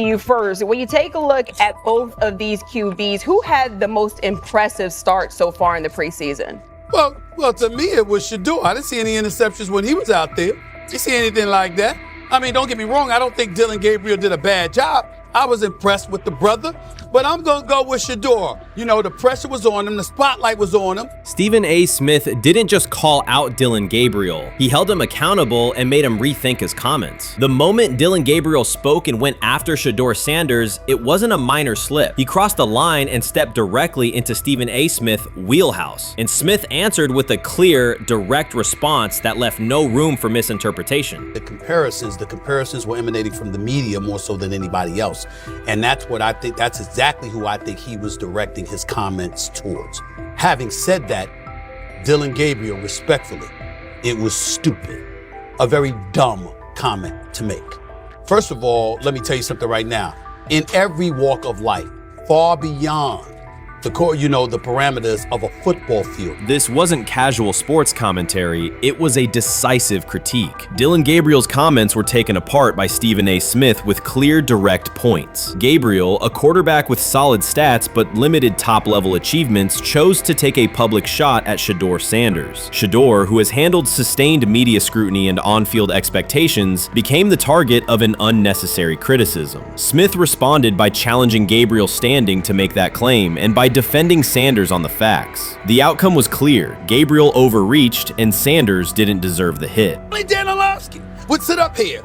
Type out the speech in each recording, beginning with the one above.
You first, when you take a look at both of these QBs, who had the most impressive start so far in the preseason? Well, to me, it was Shedeur. I didn't see any interceptions when he was out there. Didn't see anything like that. I mean, don't get me wrong. I don't think Dillon Gabriel did a bad job. I was impressed with the brother, but I'm going to go with Shedeur. You know, the pressure was on him. The spotlight was on him. Stephen A. Smith didn't just call out Dillon Gabriel. He held him accountable and made him rethink his comments. The moment Dillon Gabriel spoke and went after Shedeur Sanders, it wasn't a minor slip. He crossed the line and stepped directly into Stephen A. Smith's wheelhouse. And Smith answered with a clear, direct response that left no room for misinterpretation. The comparisons were emanating from the media more so than anybody else. And that's what I think, that's exactly who I think he was directing his comments towards. Having said that, Dillon Gabriel, respectfully, it was stupid. A very dumb comment to make. First of all, let me tell you something right now. In every walk of life, far beyond the parameters of a football field. This wasn't casual sports commentary, it was a decisive critique. Dillon Gabriel's comments were taken apart by Stephen A. Smith with clear, direct points. Gabriel, a quarterback with solid stats but limited top-level achievements, chose to take a public shot at Shedeur Sanders. Shedeur, who has handled sustained media scrutiny and on-field expectations, became the target of an unnecessary criticism. Smith responded by challenging Gabriel's standing to make that claim, and by defending Sanders on the facts. The outcome was clear. Gabriel overreached, and Sanders didn't deserve the hit. Dan Orlovsky would sit up here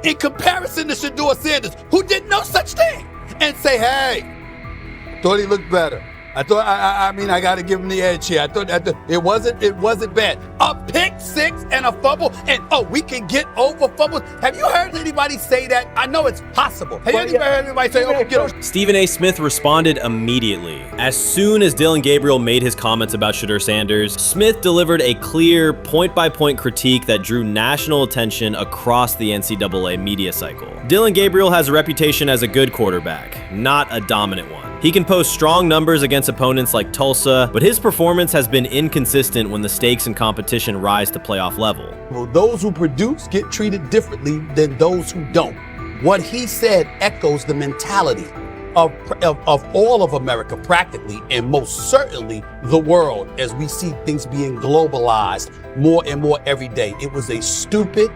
in comparison to Shedeur Sanders, who did no such thing, and say, hey, thought he looked better. I got to give him the edge here. I thought it wasn't bad. A pick six and a fumble, and we can get over fumbles. Have you heard anybody say that? I know it's possible. Have you ever heard anybody say, we get over? Stephen A. Smith responded immediately. As soon as Dillon Gabriel made his comments about Shedeur Sanders, Smith delivered a clear, point-by-point critique that drew national attention across the NCAA media cycle. Dillon Gabriel has a reputation as a good quarterback, not a dominant one. He can post strong numbers against opponents like Tulsa, but his performance has been inconsistent when the stakes and competition rise to playoff level. Well, those who produce get treated differently than those who don't. What he said echoes the mentality of all of America practically, and most certainly the world, as we see things being globalized more and more every day. It was a stupid,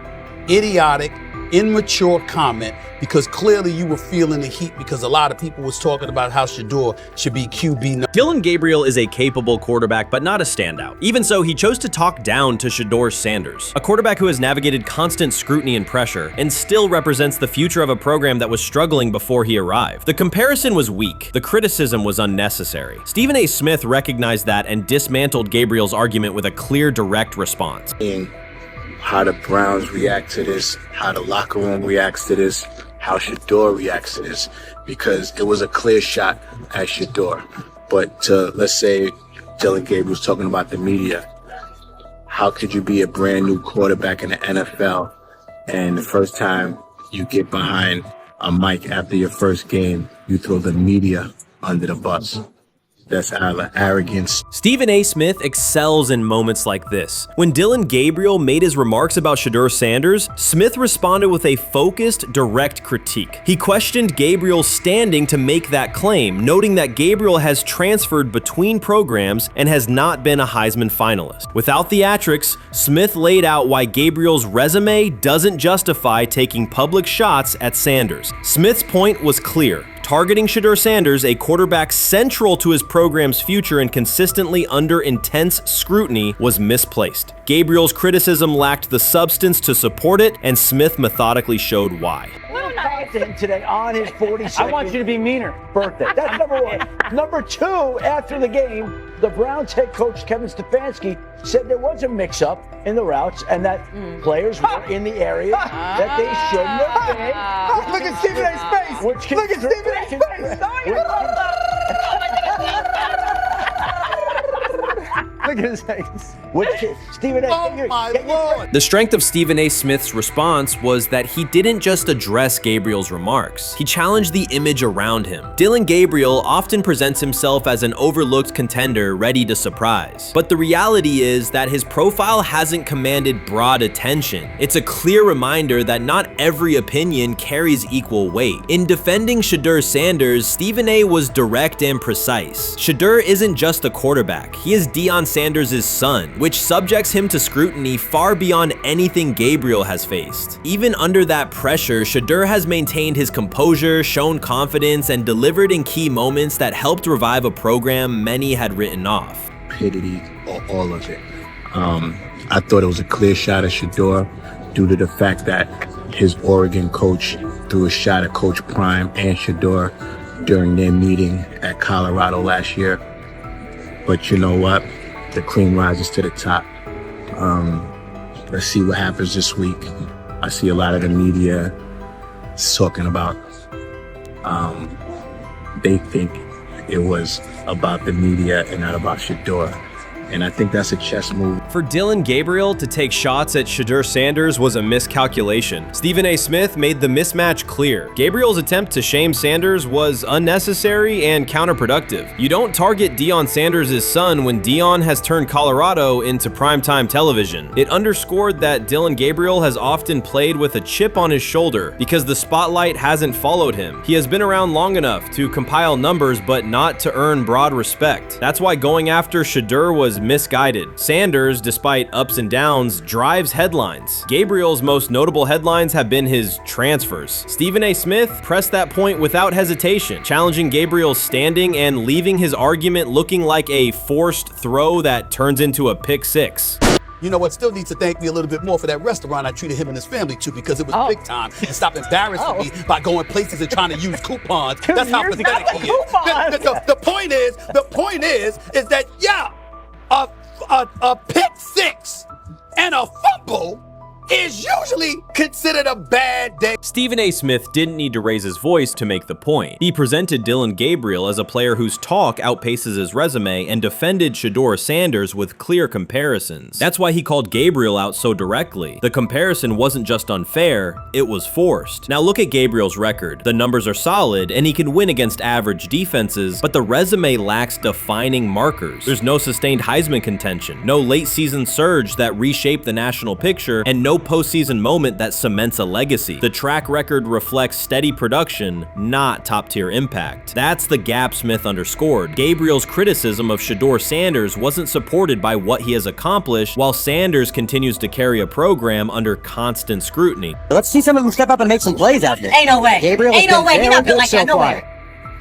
idiotic, immature comment, because clearly you were feeling the heat because a lot of people was talking about how Shedeur should be QB. Dillon Gabriel is a capable quarterback, but not a standout. Even so, he chose to talk down to Shedeur Sanders, a quarterback who has navigated constant scrutiny and pressure and still represents the future of a program that was struggling before he arrived. The comparison was weak. The criticism was unnecessary. Stephen A. Smith recognized that and dismantled Gabriel's argument with a clear, direct response. How the Browns react to this, how the locker room reacts to this, how Shedeur reacts to this, because it was a clear shot at Shedeur. But let's say Dillon Gabriel's talking about the media. How could you be a brand new quarterback in the NFL and the first time you get behind a mic after your first game, you throw the media under the bus? That's arrogance. Stephen A. Smith excels in moments like this. When Dillon Gabriel made his remarks about Shedeur Sanders, Smith responded with a focused, direct critique. He questioned Gabriel's standing to make that claim, noting that Gabriel has transferred between programs and has not been a Heisman finalist. Without theatrics, Smith laid out why Gabriel's resume doesn't justify taking public shots at Sanders. Smith's point was clear. Targeting Shedeur Sanders, a quarterback central to his program's future and consistently under intense scrutiny, was misplaced. Gabriel's criticism lacked the substance to support it, and Smith methodically showed why. Content today on his 42nd I want you to be meaner. Birthday. That's number one. Number two, after the game, the Browns head coach Kevin Stefanski said there was a mix-up in the routes and that players were in the area that they shouldn't have been. Look at Stephen A's face. Look at Stephen A's face. Look at Stephen A. Oh my Lord. The strength of Stephen A. Smith's response was that he didn't just address Gabriel's remarks. He challenged the image around him. Dillon Gabriel often presents himself as an overlooked contender ready to surprise. But the reality is that his profile hasn't commanded broad attention. It's a clear reminder that not every opinion carries equal weight. In defending Shedeur Sanders, Stephen A. was direct and precise. Shedeur isn't just a quarterback. He is Deion Sanders' son, which subjects him to scrutiny far beyond anything Gabriel has faced. Even under that pressure, Shedeur has maintained his composure, shown confidence, and delivered in key moments that helped revive a program many had written off. Stupidity, all of it. I thought it was a clear shot at Shedeur due to the fact that his Oregon coach threw a shot at Coach Prime and Shedeur during their meeting at Colorado last year. But you know what? The cream rises to the top. Let's see what happens this week. I see a lot of the media talking about they think it was about the media and not about Shedeur. And I think that's a chess move. For Dillon Gabriel to take shots at Shedeur Sanders was a miscalculation. Stephen A. Smith made the mismatch clear. Gabriel's attempt to shame Sanders was unnecessary and counterproductive. You don't target Deion Sanders' son when Deion has turned Colorado into primetime television. It underscored that Dillon Gabriel has often played with a chip on his shoulder because the spotlight hasn't followed him. He has been around long enough to compile numbers but not to earn broad respect. That's why going after Shedeur was misguided. Sanders, despite ups and downs, drives headlines. Gabriel's most notable headlines have been his transfers. Stephen A. Smith pressed that point without hesitation, challenging Gabriel's standing and leaving his argument looking like a forced throw that turns into a pick six. You know what? Still needs to thank me a little bit more for that restaurant I treated him and his family to, because it was big time, and stop embarrassing me by going places and trying to use coupons. That's how pathetic he is. The point is that a pick six and a fumble is usually considered a bad day. Stephen A. Smith didn't need to raise his voice to make the point. He presented Dillon Gabriel as a player whose talk outpaces his resume and defended Shedeur Sanders with clear comparisons. That's why he called Gabriel out so directly. The comparison wasn't just unfair, it was forced. Now look at Gabriel's record. The numbers are solid and he can win against average defenses, but the resume lacks defining markers. There's no sustained Heisman contention, no late season surge that reshaped the national picture, and no postseason moment that cements a legacy. The track record reflects steady production, not top-tier impact. That's the gap Smith underscored. Gabriel's criticism of Shedeur Sanders wasn't supported by what he has accomplished, while Sanders continues to carry a program under constant scrutiny. Let's see some of them step up and make some plays out there. Ain't no way. Gabriel Ain't no way. He's not built like that. No way.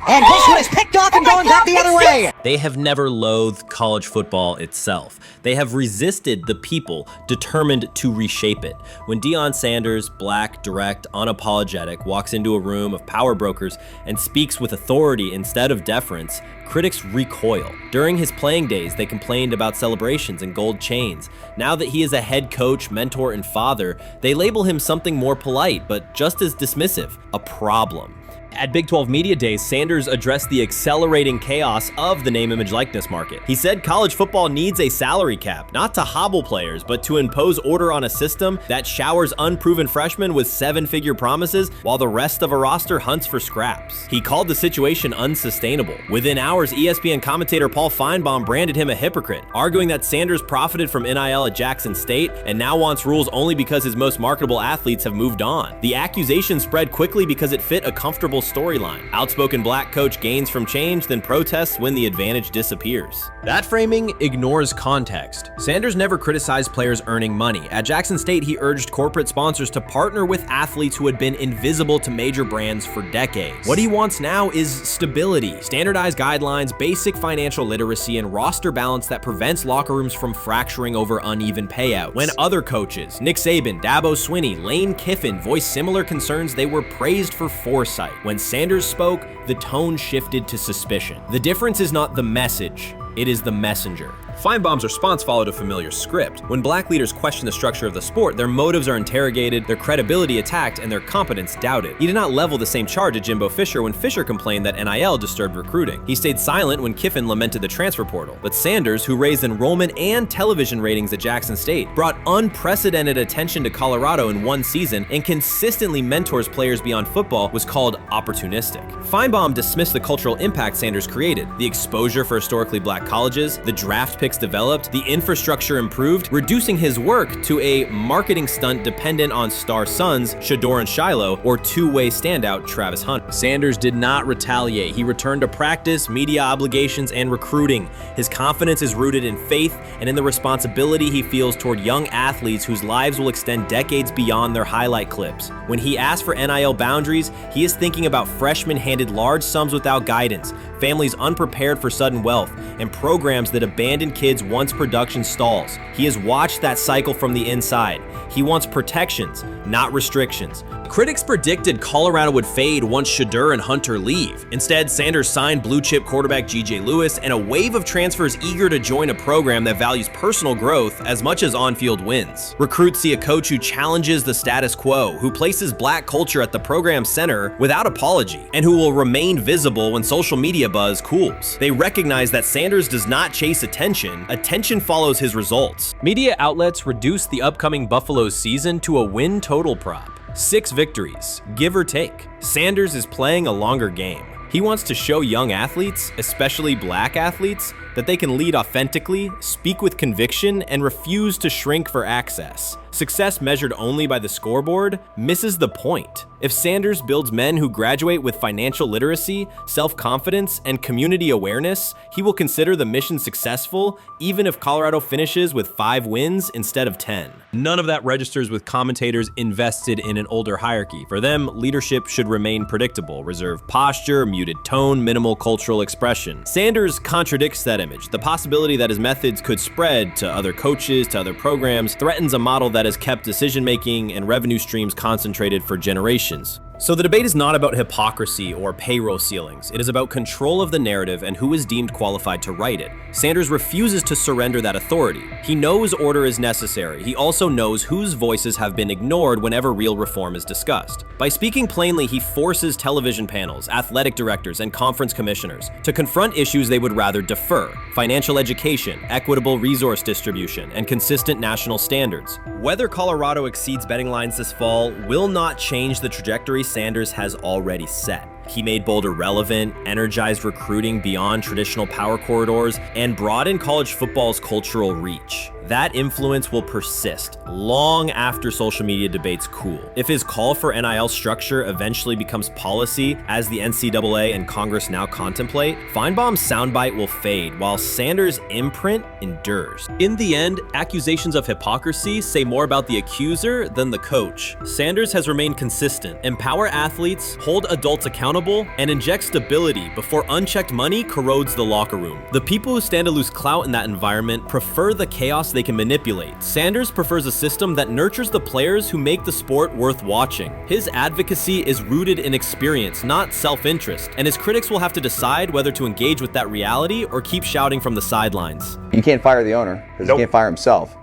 And this one is picked off and going back the other way. They have never loathed college football itself. They have resisted the people determined to reshape it. When Deion Sanders, black, direct, unapologetic, walks into a room of power brokers and speaks with authority instead of deference, critics recoil. During his playing days, they complained about celebrations and gold chains. Now that he is a head coach, mentor, and father, they label him something more polite, but just as dismissive, a problem. At Big 12 Media Days, Sanders addressed the accelerating chaos of the name, image, likeness market. He said college football needs a salary cap, not to hobble players, but to impose order on a system that showers unproven freshmen with seven-figure promises while the rest of a roster hunts for scraps. He called the situation unsustainable. Within hours, ESPN commentator Paul Feinbaum branded him a hypocrite, arguing that Sanders profited from NIL at Jackson State and now wants rules only because his most marketable athletes have moved on. The accusation spread quickly because it fit a comfortable storyline. Outspoken black coach gains from change, then protests when the advantage disappears. That framing ignores context. Sanders never criticized players earning money. At Jackson State, he urged corporate sponsors to partner with athletes who had been invisible to major brands for decades. What he wants now is stability, standardized guidelines, basic financial literacy, and roster balance that prevents locker rooms from fracturing over uneven payouts. When other coaches, Nick Saban, Dabo Swinney, Lane Kiffin, voiced similar concerns, they were praised for foresight. When Sanders spoke, the tone shifted to suspicion. The difference is not the message, it is the messenger. Feinbaum's response followed a familiar script. When black leaders question the structure of the sport, their motives are interrogated, their credibility attacked, and their competence doubted. He did not level the same charge at Jimbo Fisher when Fisher complained that NIL disturbed recruiting. He stayed silent when Kiffin lamented the transfer portal. But Sanders, who raised enrollment and television ratings at Jackson State, brought unprecedented attention to Colorado in one season and consistently mentors players beyond football, was called opportunistic. Feinbaum dismissed the cultural impact Sanders created, the exposure for historically black colleges, the draft picks developed, the infrastructure improved, reducing his work to a marketing stunt dependent on star sons Shedeur and Shiloh or two-way standout Travis Hunter. Sanders did not retaliate. He returned to practice, media obligations, and recruiting. His confidence is rooted in faith and in the responsibility he feels toward young athletes whose lives will extend decades beyond their highlight clips. When he asked for NIL boundaries, he is thinking about freshmen handed large sums without guidance, families unprepared for sudden wealth, and programs that abandon kids once production stalls. He has watched that cycle from the inside. He wants protections, not restrictions. Critics predicted Colorado would fade once Shedeur and Hunter leave. Instead, Sanders signed blue-chip quarterback G.J. Lewis and a wave of transfers eager to join a program that values personal growth as much as on-field wins. Recruits see a coach who challenges the status quo, who places black culture at the program's center without apology, and who will remain visible when social media buzz cools. They recognize that Sanders does not chase attention. Attention follows his results. Media outlets reduced the upcoming Buffaloes season to a win total prop. 6 victories, give or take. Sanders is playing a longer game. He wants to show young athletes, especially black athletes, that they can lead authentically, speak with conviction, and refuse to shrink for access. Success measured only by the scoreboard misses the point. If Sanders builds men who graduate with financial literacy, self-confidence, and community awareness, he will consider the mission successful, even if Colorado finishes with 5 wins instead of 10. None of that registers with commentators invested in an older hierarchy. For them, leadership should remain predictable, reserved posture, muted tone, minimal cultural expression. Sanders contradicts that image. The possibility that his methods could spread to other coaches, to other programs, threatens a model that has kept decision-making and revenue streams concentrated for generations. So the debate is not about hypocrisy or payroll ceilings. It is about control of the narrative and who is deemed qualified to write it. Sanders refuses to surrender that authority. He knows order is necessary. He also knows whose voices have been ignored whenever real reform is discussed. By speaking plainly, he forces television panels, athletic directors, and conference commissioners to confront issues they would rather defer: financial education, equitable resource distribution, and consistent national standards. Whether Colorado exceeds betting lines this fall will not change the trajectory Sanders has already set. He made Boulder relevant, energized recruiting beyond traditional power corridors, and broadened college football's cultural reach. That influence will persist long after social media debates cool. If his call for NIL structure eventually becomes policy, as the NCAA and Congress now contemplate, Feinbaum's soundbite will fade, while Sanders' imprint endures. In the end, accusations of hypocrisy say more about the accuser than the coach. Sanders has remained consistent: empower athletes, hold adults accountable, and inject stability before unchecked money corrodes the locker room. The people who stand to lose clout in that environment prefer the chaos they can manipulate. Sanders prefers a system that nurtures the players who make the sport worth watching. His advocacy is rooted in experience, not self-interest, and his critics will have to decide whether to engage with that reality or keep shouting from the sidelines. You can't fire the owner because he can't fire himself.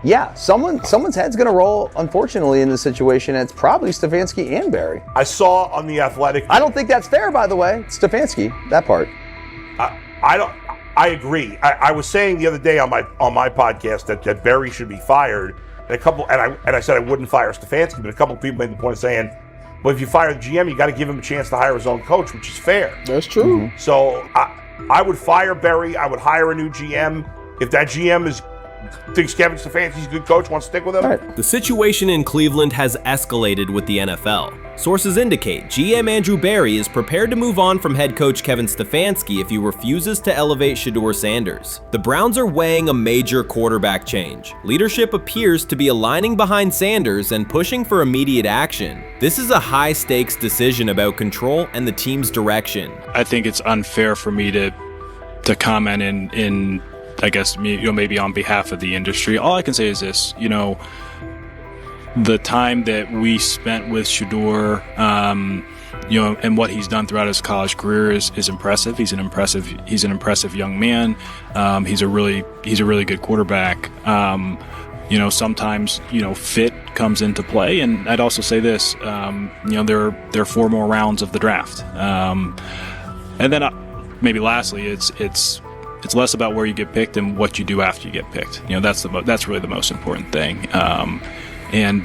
Yeah, someone's head's going to roll, unfortunately, in this situation. And it's probably Stefanski and Barry. I saw on The Athletic. I don't think that's fair, by the way. Stefanski, that part. I agree. I was saying the other day on my podcast that Barry should be fired. And I said I wouldn't fire Stefanski, but a couple of people made the point of saying, well, if you fire the GM, you got to give him a chance to hire his own coach, which is fair. That's true. Mm-hmm. So I would fire Barry. I would hire a new GM. If that GM thinks Kevin Stefanski's a good coach, wants to stick with him. Right. The situation in Cleveland has escalated with the NFL. Sources indicate GM Andrew Barry is prepared to move on from head coach Kevin Stefanski if he refuses to elevate Shedeur Sanders. The Browns are weighing a major quarterback change. Leadership appears to be aligning behind Sanders and pushing for immediate action. This is a high-stakes decision about control and the team's direction. I think it's unfair for me to comment in I guess, maybe on behalf of the industry. All I can say is this, the time that we spent with Shedeur, and what he's done throughout his college career is impressive. He's an impressive young man. He's a really good quarterback. Sometimes, fit comes into play. And I'd also say this, there are 4 more rounds of the draft. And then maybe lastly, it's less about where you get picked and what you do after you get picked. That's really the most important thing. Getting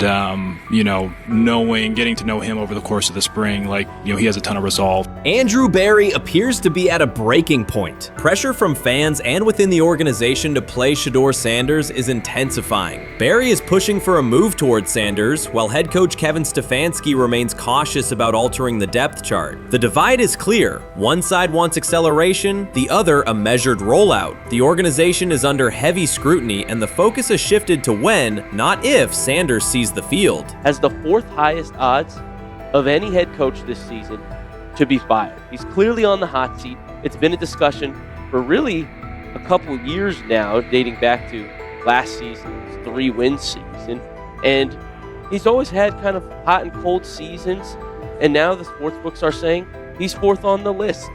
to know him over the course of the spring, he has a ton of resolve. Andrew Berry appears to be at a breaking point. Pressure from fans and within the organization to play Shedeur Sanders is intensifying. Berry is pushing for a move towards Sanders, while head coach Kevin Stefanski remains cautious about altering the depth chart. The divide is clear. One side wants acceleration, the other a measured rollout. The organization is under heavy scrutiny, and the focus has shifted to when, not if, Sanders sees the field. Has the 4th highest odds of any head coach this season to be fired. He's clearly on the hot seat. It's been a discussion for really a couple years now, dating back to last season's 3-win season. And he's always had kind of hot and cold seasons. And now the sports books are saying he's 4th on the list.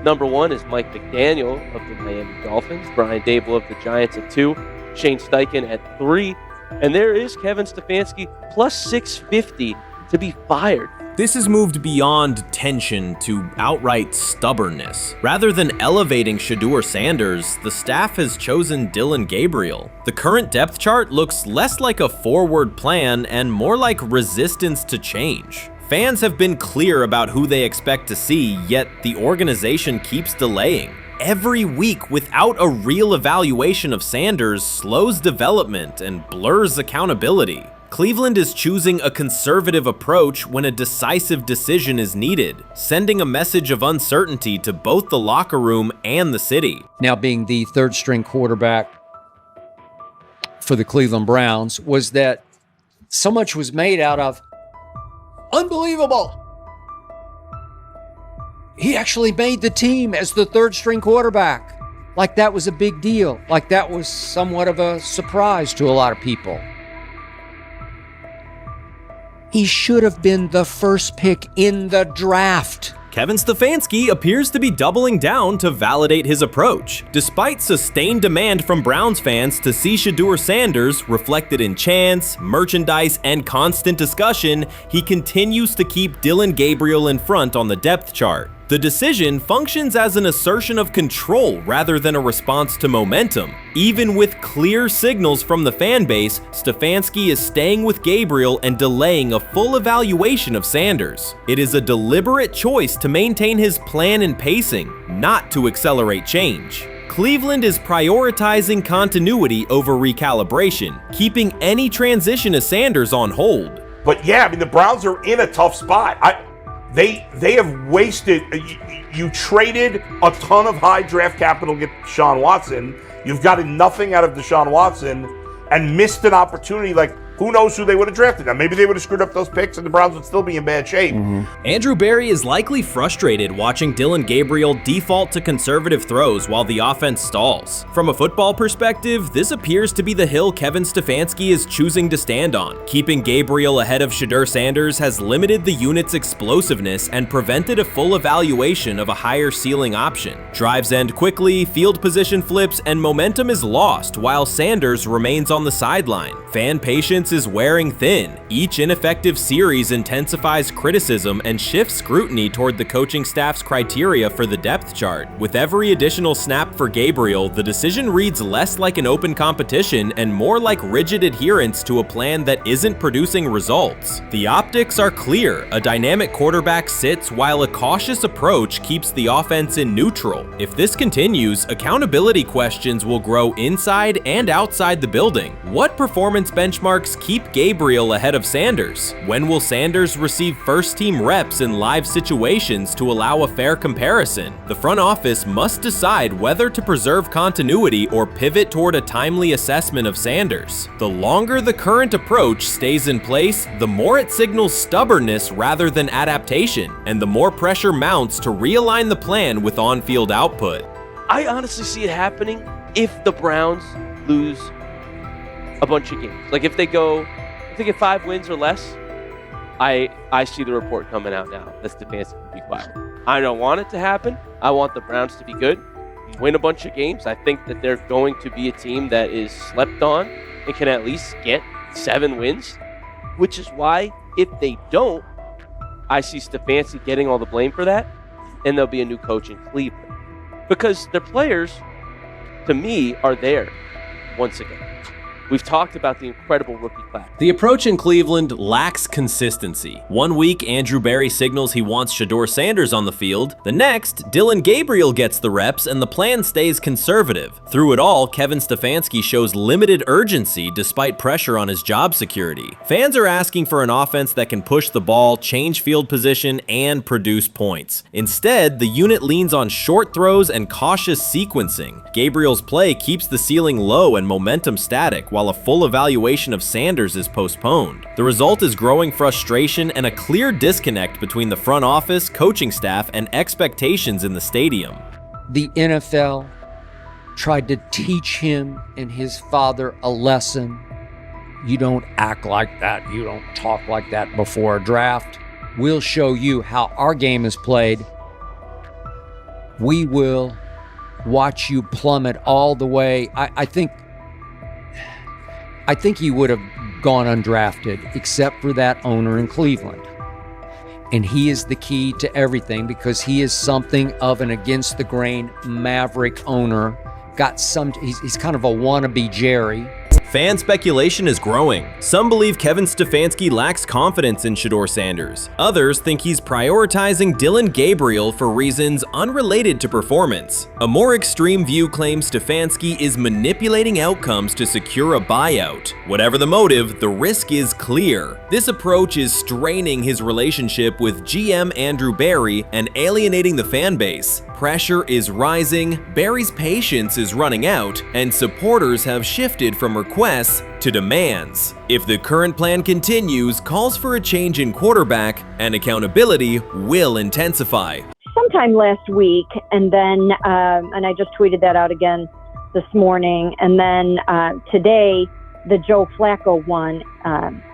Number 1 is Mike McDaniel of the Miami Dolphins, Brian Dable of the Giants at 2, Shane Steichen at 3, and there is Kevin Stefanski plus 650 to be fired. This has moved beyond tension to outright stubbornness. Rather than elevating Shedeur Sanders, the staff has chosen Dillon Gabriel. The current depth chart looks less like a forward plan and more like resistance to change. Fans have been clear about who they expect to see, yet the organization keeps delaying. Every week without a real evaluation of Sanders slows development and blurs accountability. Cleveland is choosing a conservative approach when a decisive decision is needed, sending a message of uncertainty to both the locker room and the city. Now being the 3rd-string quarterback for the Cleveland Browns, was that so much was made out of unbelievable. He actually made the team as the 3rd-string quarterback. Like that was a big deal. Like that was somewhat of a surprise to a lot of people. He should have been the 1st pick in the draft. Kevin Stefanski appears to be doubling down to validate his approach. Despite sustained demand from Browns fans to see Shedeur Sanders reflected in chants, merchandise, and constant discussion, he continues to keep Dillon Gabriel in front on the depth chart. The decision functions as an assertion of control rather than a response to momentum. Even with clear signals from the fan base, Stefanski is staying with Gabriel and delaying a full evaluation of Sanders. It is a deliberate choice to maintain his plan and pacing, not to accelerate change. Cleveland is prioritizing continuity over recalibration, keeping any transition to Sanders on hold. But yeah, I mean, the Browns are in a tough spot. They have wasted. You traded a ton of high draft capital to get Deshaun Watson. You've gotten nothing out of Deshaun Watson and missed an opportunity. Who knows who they would have drafted? Now, maybe they would have screwed up those picks and the Browns would still be in bad shape. Andrew Berry is likely frustrated watching Dillon Gabriel default to conservative throws while the offense stalls. From a football perspective, this appears to be the hill Kevin Stefanski is choosing to stand on. Keeping Gabriel ahead of Shedeur Sanders has limited the unit's explosiveness and prevented a full evaluation of a higher ceiling option. Drives end quickly, field position flips, and momentum is lost while Sanders remains on the sideline. Fan patience is wearing thin. Each ineffective series intensifies criticism and shifts scrutiny toward the coaching staff's criteria for the depth chart. With every additional snap for Gabriel, the decision reads less like an open competition and more like rigid adherence to a plan that isn't producing results. The optics are clear. A dynamic quarterback sits while a cautious approach keeps the offense in neutral. If this continues, accountability questions will grow inside and outside the building. What performance benchmarks keep Gabriel ahead of Sanders? When will Sanders receive first-team reps in live situations to allow a fair comparison? The front office must decide whether to preserve continuity or pivot toward a timely assessment of Sanders. The longer the current approach stays in place, the more it signals stubbornness rather than adaptation, and the more pressure mounts to realign the plan with on-field output. I honestly see it happening if the Browns lose a bunch of games. If they get 5 wins or less, I see the report coming out now that Stefanski will be fired. I don't want it to happen. I want the Browns to be good, win a bunch of games. I think that they're going to be a team that is slept on and can at least get 7 wins, which is why if they don't, I see Stefanski getting all the blame for that, and there'll be a new coach in Cleveland. Because their players, to me, are there once again. We've talked about the incredible rookie class. The approach in Cleveland lacks consistency. One week, Andrew Berry signals he wants Shedeur Sanders on the field. The next, Dillon Gabriel gets the reps and the plan stays conservative. Through it all, Kevin Stefanski shows limited urgency despite pressure on his job security. Fans are asking for an offense that can push the ball, change field position, and produce points. Instead, the unit leans on short throws and cautious sequencing. Gabriel's play keeps the ceiling low and momentum static, while a full evaluation of Sanders is postponed. The result is growing frustration and a clear disconnect between the front office, coaching staff, and expectations in the stadium. The NFL tried to teach him and his father a lesson. You don't act like that. You don't talk like that before a draft. We'll show you how our game is played. We will watch you plummet all the way. I think he would have gone undrafted except for that owner in Cleveland. And he is the key to everything because he is something of an against the grain maverick owner. He's kind of a wannabe Jerry. Fan speculation is growing. Some believe Kevin Stefanski lacks confidence in Shedeur Sanders. Others think he's prioritizing Dillon Gabriel for reasons unrelated to performance. A more extreme view claims Stefanski is manipulating outcomes to secure a buyout. Whatever the motive, the risk is clear. This approach is straining his relationship with GM Andrew Berry and alienating the fan base. Pressure is rising, Berry's patience is running out, and supporters have shifted from requests to demands. If the current plan continues, calls for a change in quarterback and accountability will intensify. Sometime last week, and then, and I just tweeted that out again this morning, and then today, the Joe Flacco one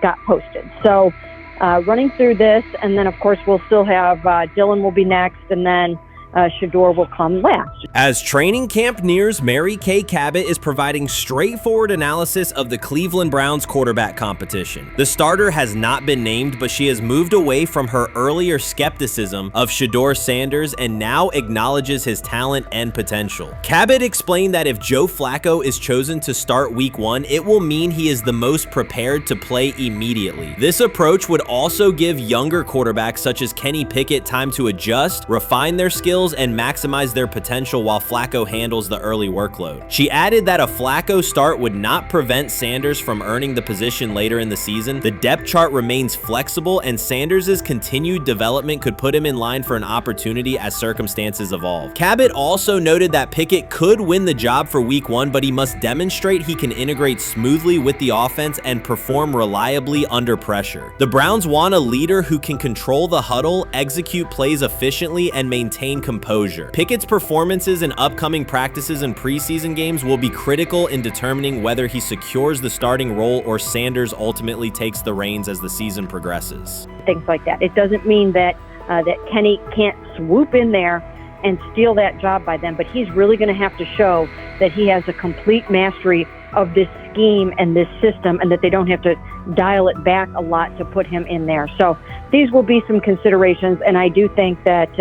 got posted. So running through this, and then of course we'll still have Dillon will be next, and then Shedeur will come last. As training camp nears, Mary Kay Cabot is providing straightforward analysis of the Cleveland Browns quarterback competition. The starter has not been named, but she has moved away from her earlier skepticism of Shedeur Sanders and now acknowledges his talent and potential. Cabot explained that if Joe Flacco is chosen to start week 1, it will mean he is the most prepared to play immediately. This approach would also give younger quarterbacks such as Kenny Pickett time to adjust, refine their skills, and maximize their potential while Flacco handles the early workload. She added that a Flacco start would not prevent Sanders from earning the position later in the season. The depth chart remains flexible, and Sanders' continued development could put him in line for an opportunity as circumstances evolve. Cabot also noted that Pickett could win the job for week 1, but he must demonstrate he can integrate smoothly with the offense and perform reliably under pressure. The Browns want a leader who can control the huddle, execute plays efficiently, and maintain composure. Pickett's performances in upcoming practices and preseason games will be critical in determining whether he secures the starting role or Sanders ultimately takes the reins as the season progresses. Things like that. It doesn't mean that that Kenny can't swoop in there and steal that job by them, but he's really going to have to show that he has a complete mastery of this scheme and this system, and that they don't have to dial it back a lot to put him in there. So these will be some considerations, and I do think that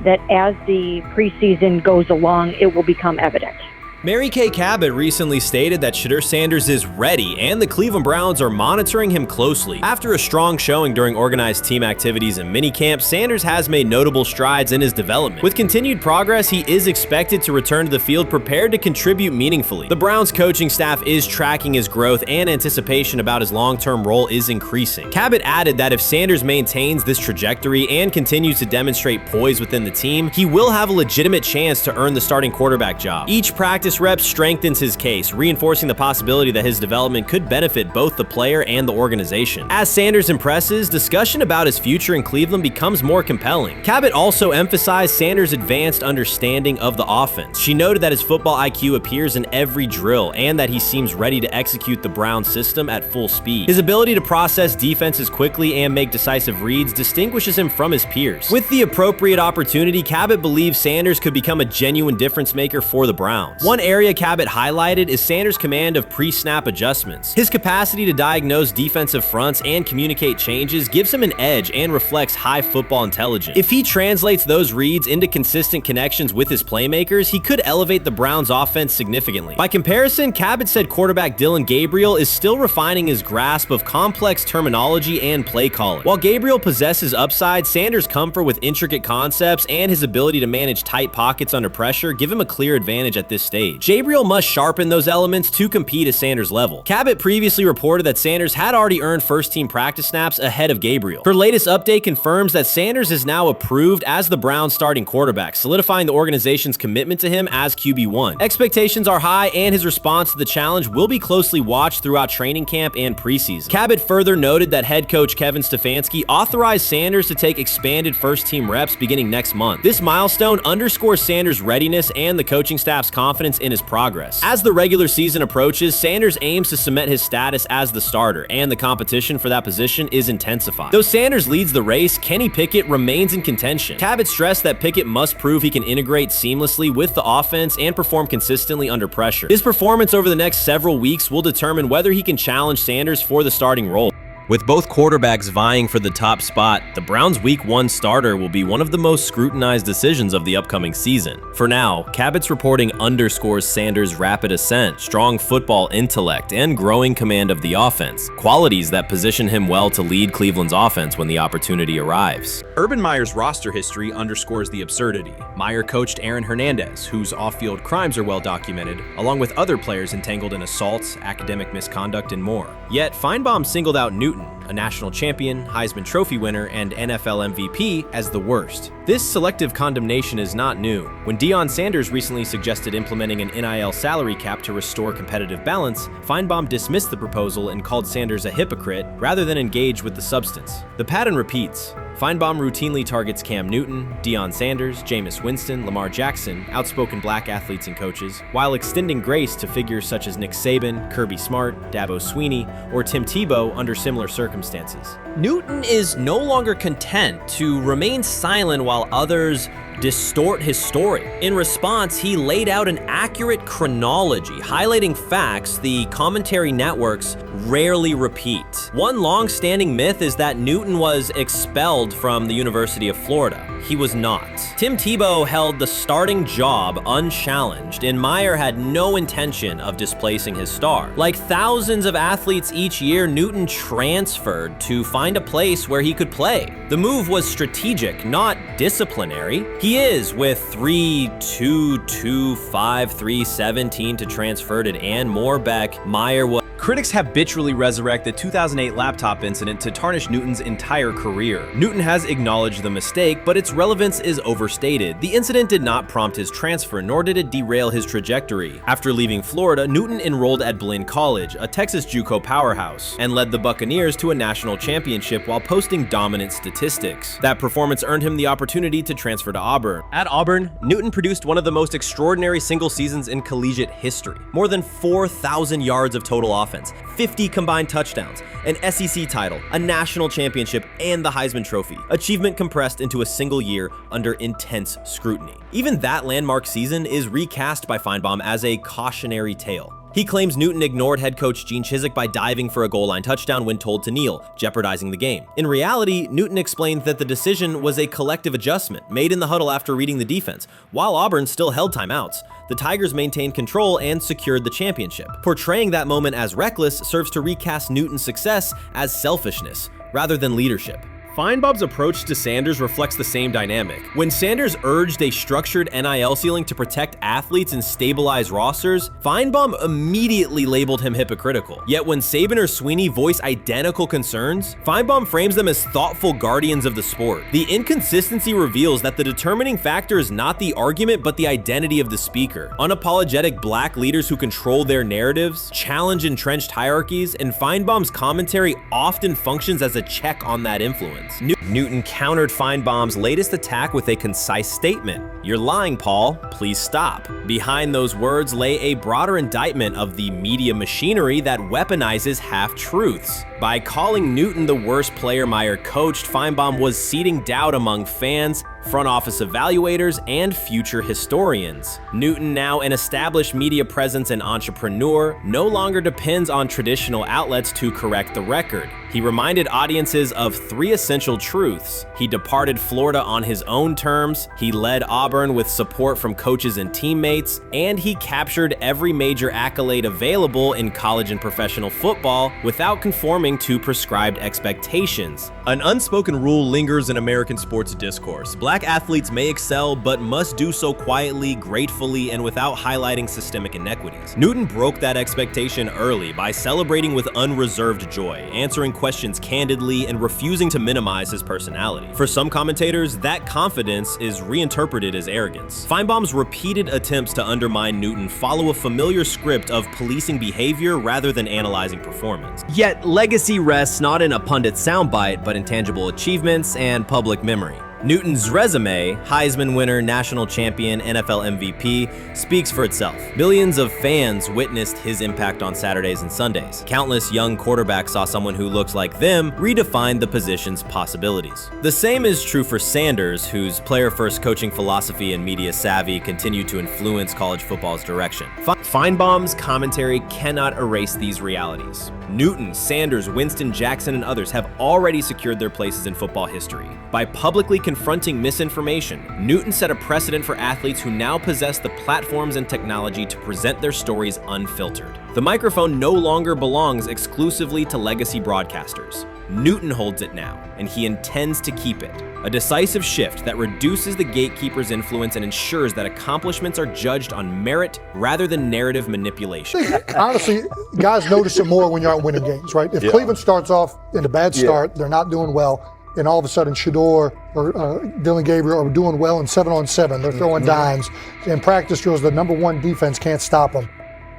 that as the preseason goes along, it will become evident. Mary Kay Cabot recently stated that Shedeur Sanders is ready, and the Cleveland Browns are monitoring him closely. After a strong showing during organized team activities and minicamp, Sanders has made notable strides in his development. With continued progress, he is expected to return to the field prepared to contribute meaningfully. The Browns coaching staff is tracking his growth, and anticipation about his long-term role is increasing. Cabot added that if Sanders maintains this trajectory and continues to demonstrate poise within the team, he will have a legitimate chance to earn the starting quarterback job. Each practice practice reps strengthens his case, reinforcing the possibility that his development could benefit both the player and the organization. As Sanders impresses, discussion about his future in Cleveland becomes more compelling. Cabot also emphasized Sanders' advanced understanding of the offense. She noted that his football IQ appears in every drill and that he seems ready to execute the Browns system at full speed. His ability to process defenses quickly and make decisive reads distinguishes him from his peers. With the appropriate opportunity, Cabot believes Sanders could become a genuine difference maker for the Browns. One area Cabot highlighted is Sanders' command of pre-snap adjustments. His capacity to diagnose defensive fronts and communicate changes gives him an edge and reflects high football intelligence. If he translates those reads into consistent connections with his playmakers, he could elevate the Browns' offense significantly. By comparison, Cabot said quarterback Dillon Gabriel is still refining his grasp of complex terminology and play calling. While Gabriel possesses upside, Sanders' comfort with intricate concepts and his ability to manage tight pockets under pressure give him a clear advantage at this stage. Gabriel must sharpen those elements to compete at Sanders' level. Cabot previously reported that Sanders had already earned first-team practice snaps ahead of Gabriel. Her latest update confirms that Sanders is now approved as the Browns' starting quarterback, solidifying the organization's commitment to him as QB1. Expectations are high, and his response to the challenge will be closely watched throughout training camp and preseason. Cabot further noted that head coach Kevin Stefanski authorized Sanders to take expanded first-team reps beginning next month. This milestone underscores Sanders' readiness and the coaching staff's confidence in his progress. As the regular season approaches, Sanders aims to cement his status as the starter, and the competition for that position is intensified. Though Sanders leads the race, Kenny Pickett remains in contention. Cabot stressed that Pickett must prove he can integrate seamlessly with the offense and perform consistently under pressure. His performance over the next several weeks will determine whether he can challenge Sanders for the starting role. With both quarterbacks vying for the top spot, the Browns' Week 1 starter will be one of the most scrutinized decisions of the upcoming season. For now, Cabot's reporting underscores Sanders' rapid ascent, strong football intellect, and growing command of the offense, qualities that position him well to lead Cleveland's offense when the opportunity arrives. Urban Meyer's roster history underscores the absurdity. Meyer coached Aaron Hernandez, whose off-field crimes are well documented, along with other players entangled in assaults, academic misconduct, and more. Yet, Feinbaum singled out Newton, a national champion, Heisman Trophy winner, and NFL MVP, as the worst. This selective condemnation is not new. When Deion Sanders recently suggested implementing an NIL salary cap to restore competitive balance, Feinbaum dismissed the proposal and called Sanders a hypocrite rather than engage with the substance. The pattern repeats. Feinbaum routinely targets Cam Newton, Deion Sanders, Jameis Winston, Lamar Jackson, outspoken black athletes and coaches, while extending grace to figures such as Nick Saban, Kirby Smart, Dabo Swinney, or Tim Tebow under similar circumstances. Newton is no longer content to remain silent while others distort his story. In response, he laid out an accurate chronology, highlighting facts the commentary networks rarely repeat. One long-standing myth is that Newton was expelled from the University of Florida. He was not. Tim Tebow held the starting job unchallenged, and Meyer had no intention of displacing his star. Like thousands of athletes each year, Newton transferred to find a place where he could play. The move was strategic, not disciplinary. He is, with 3-2-2-5-3-17 to transfer to and more back, Meyer was. Critics habitually resurrect the 2008 laptop incident to tarnish Newton's entire career. Newton has acknowledged the mistake, but its relevance is overstated. The incident did not prompt his transfer, nor did it derail his trajectory. After leaving Florida, Newton enrolled at Blinn College, a Texas JUCO powerhouse, and led the Buccaneers to a national championship while posting dominant statistics. That performance earned him the opportunity to transfer to Auburn. At Auburn, Newton produced one of the most extraordinary single seasons in collegiate history. More than 4,000 yards of total offense, 50 combined touchdowns, an SEC title, a national championship, and the Heisman Trophy. Achievement compressed into a single year under intense scrutiny. Even that landmark season is recast by Feinbaum as a cautionary tale. He claims Newton ignored head coach Gene Chizik by diving for a goal line touchdown when told to kneel, jeopardizing the game. In reality, Newton explained that the decision was a collective adjustment made in the huddle after reading the defense. While Auburn still held timeouts, the Tigers maintained control and secured the championship. Portraying that moment as reckless serves to recast Newton's success as selfishness rather than leadership. Feinbaum's approach to Sanders reflects the same dynamic. When Sanders urged a structured NIL ceiling to protect athletes and stabilize rosters, Feinbaum immediately labeled him hypocritical. Yet when Saban or Sweeney voice identical concerns, Feinbaum frames them as thoughtful guardians of the sport. The inconsistency reveals that the determining factor is not the argument but the identity of the speaker. Unapologetic black leaders who control their narratives, challenge entrenched hierarchies, and Feinbaum's commentary often functions as a check on that influence. Newton countered Feinbaum's latest attack with a concise statement. "You're lying, Paul. Please stop." Behind those words lay a broader indictment of the media machinery that weaponizes half-truths. By calling Newton the worst player Meyer coached, Feinbaum was seeding doubt among fans, front office evaluators, and future historians. Newton, now an established media presence and entrepreneur, no longer depends on traditional outlets to correct the record. He reminded audiences of 3 essential truths. He departed Florida on his own terms, he led Auburn with support from coaches and teammates, and he captured every major accolade available in college and professional football without conforming to prescribed expectations. An unspoken rule lingers in American sports discourse. Black athletes may excel, but must do so quietly, gratefully, and without highlighting systemic inequities. Newton broke that expectation early by celebrating with unreserved joy, answering questions candidly, and refusing to minimize his personality. For some commentators, that confidence is reinterpreted as arrogance. Feinbaum's repeated attempts to undermine Newton follow a familiar script of policing behavior rather than analyzing performance. Yet, legacy rests not in a pundit soundbite, but in tangible achievements and public memory. Newton's resume, Heisman winner, national champion, NFL MVP, speaks for itself. Millions of fans witnessed his impact on Saturdays and Sundays. Countless young quarterbacks saw someone who looked like them redefine the position's possibilities. The same is true for Sanders, whose player-first coaching philosophy and media savvy continue to influence college football's direction. Feinbaum's commentary cannot erase these realities. Newton, Sanders, Winston, Jackson, and others have already secured their places in football history. By publicly confronting misinformation, Newton set a precedent for athletes who now possess the platforms and technology to present their stories unfiltered. The microphone no longer belongs exclusively to legacy broadcasters. Newton holds it now, and he intends to keep it. A decisive shift that reduces the gatekeeper's influence and ensures that accomplishments are judged on merit rather than narrative manipulation. Honestly, guys notice it more when you're out winning games, right? If Cleveland starts off in a bad start, they're not doing well, and all of a sudden Shedeur or Dillon Gabriel are doing well in 7-on-7. They're throwing dimes. In practice drills, the number one defense can't stop them.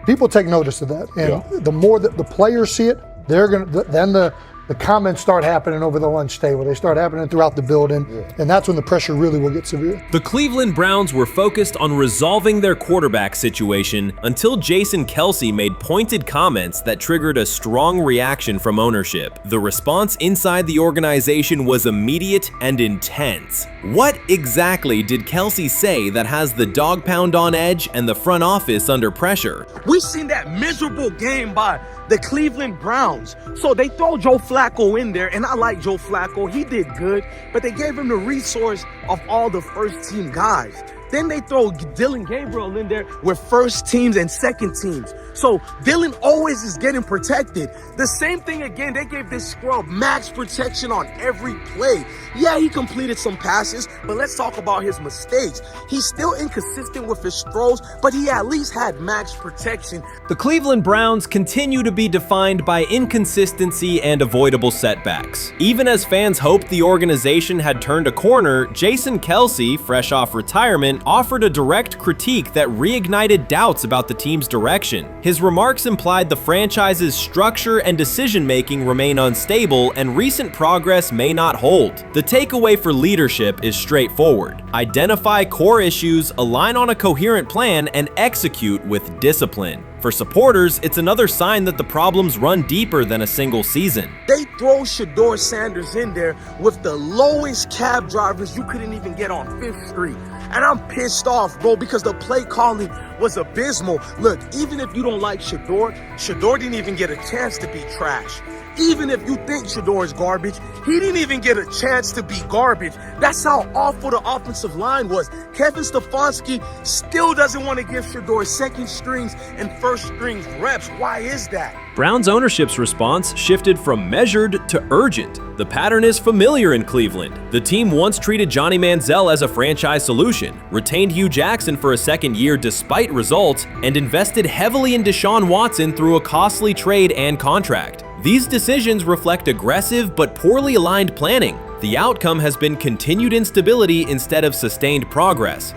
People take notice of that, and the more that the players see it, they're gonna then the comments start happening over the lunch table. They start happening throughout the building, and that's when the pressure really will get severe. The Cleveland Browns were focused on resolving their quarterback situation until Jason Kelce made pointed comments that triggered a strong reaction from ownership. The response inside the organization was immediate and intense. What exactly did Kelce say that has the dog pound on edge and the front office under pressure? We've seen that miserable game by the Cleveland Browns. So they throw Joe Flacco in there, and I like Joe Flacco. He did good, but they gave him the resource of all the first-team guys. Then they throw Dillon Gabriel in there with first teams and second teams. So Dillon always is getting protected. The same thing again, they gave this scrub max protection on every play. Yeah, he completed some passes, but let's talk about his mistakes. He's still inconsistent with his throws, but he at least had max protection. The Cleveland Browns continue to be defined by inconsistency and avoidable setbacks. Even as fans hoped the organization had turned a corner, Jason Kelce, fresh off retirement, offered a direct critique that reignited doubts about the team's direction. His remarks implied the franchise's structure and decision-making remain unstable and recent progress may not hold. The takeaway for leadership is straightforward. Identify core issues, align on a coherent plan, and execute with discipline. For supporters, it's another sign that the problems run deeper than a single season. They throw Shedeur Sanders in there with the lowest cab drivers you couldn't even get on 5th Street. And I'm pissed off, bro, because the play calling was abysmal. Look, even if you don't like Shedeur didn't even get a chance to be trash. Even if you think Shedeur is garbage, he didn't even get a chance to be garbage. That's how awful the offensive line was. Kevin Stefanski still doesn't want to give Shedeur second strings and first strings reps. Why is that? Browns ownership's response shifted from measured to urgent. The pattern is familiar in Cleveland. The team once treated Johnny Manziel as a franchise solution, retained Hugh Jackson for a second year despite results, and invested heavily in Deshaun Watson through a costly trade and contract. These decisions reflect aggressive but poorly aligned planning. The outcome has been continued instability instead of sustained progress.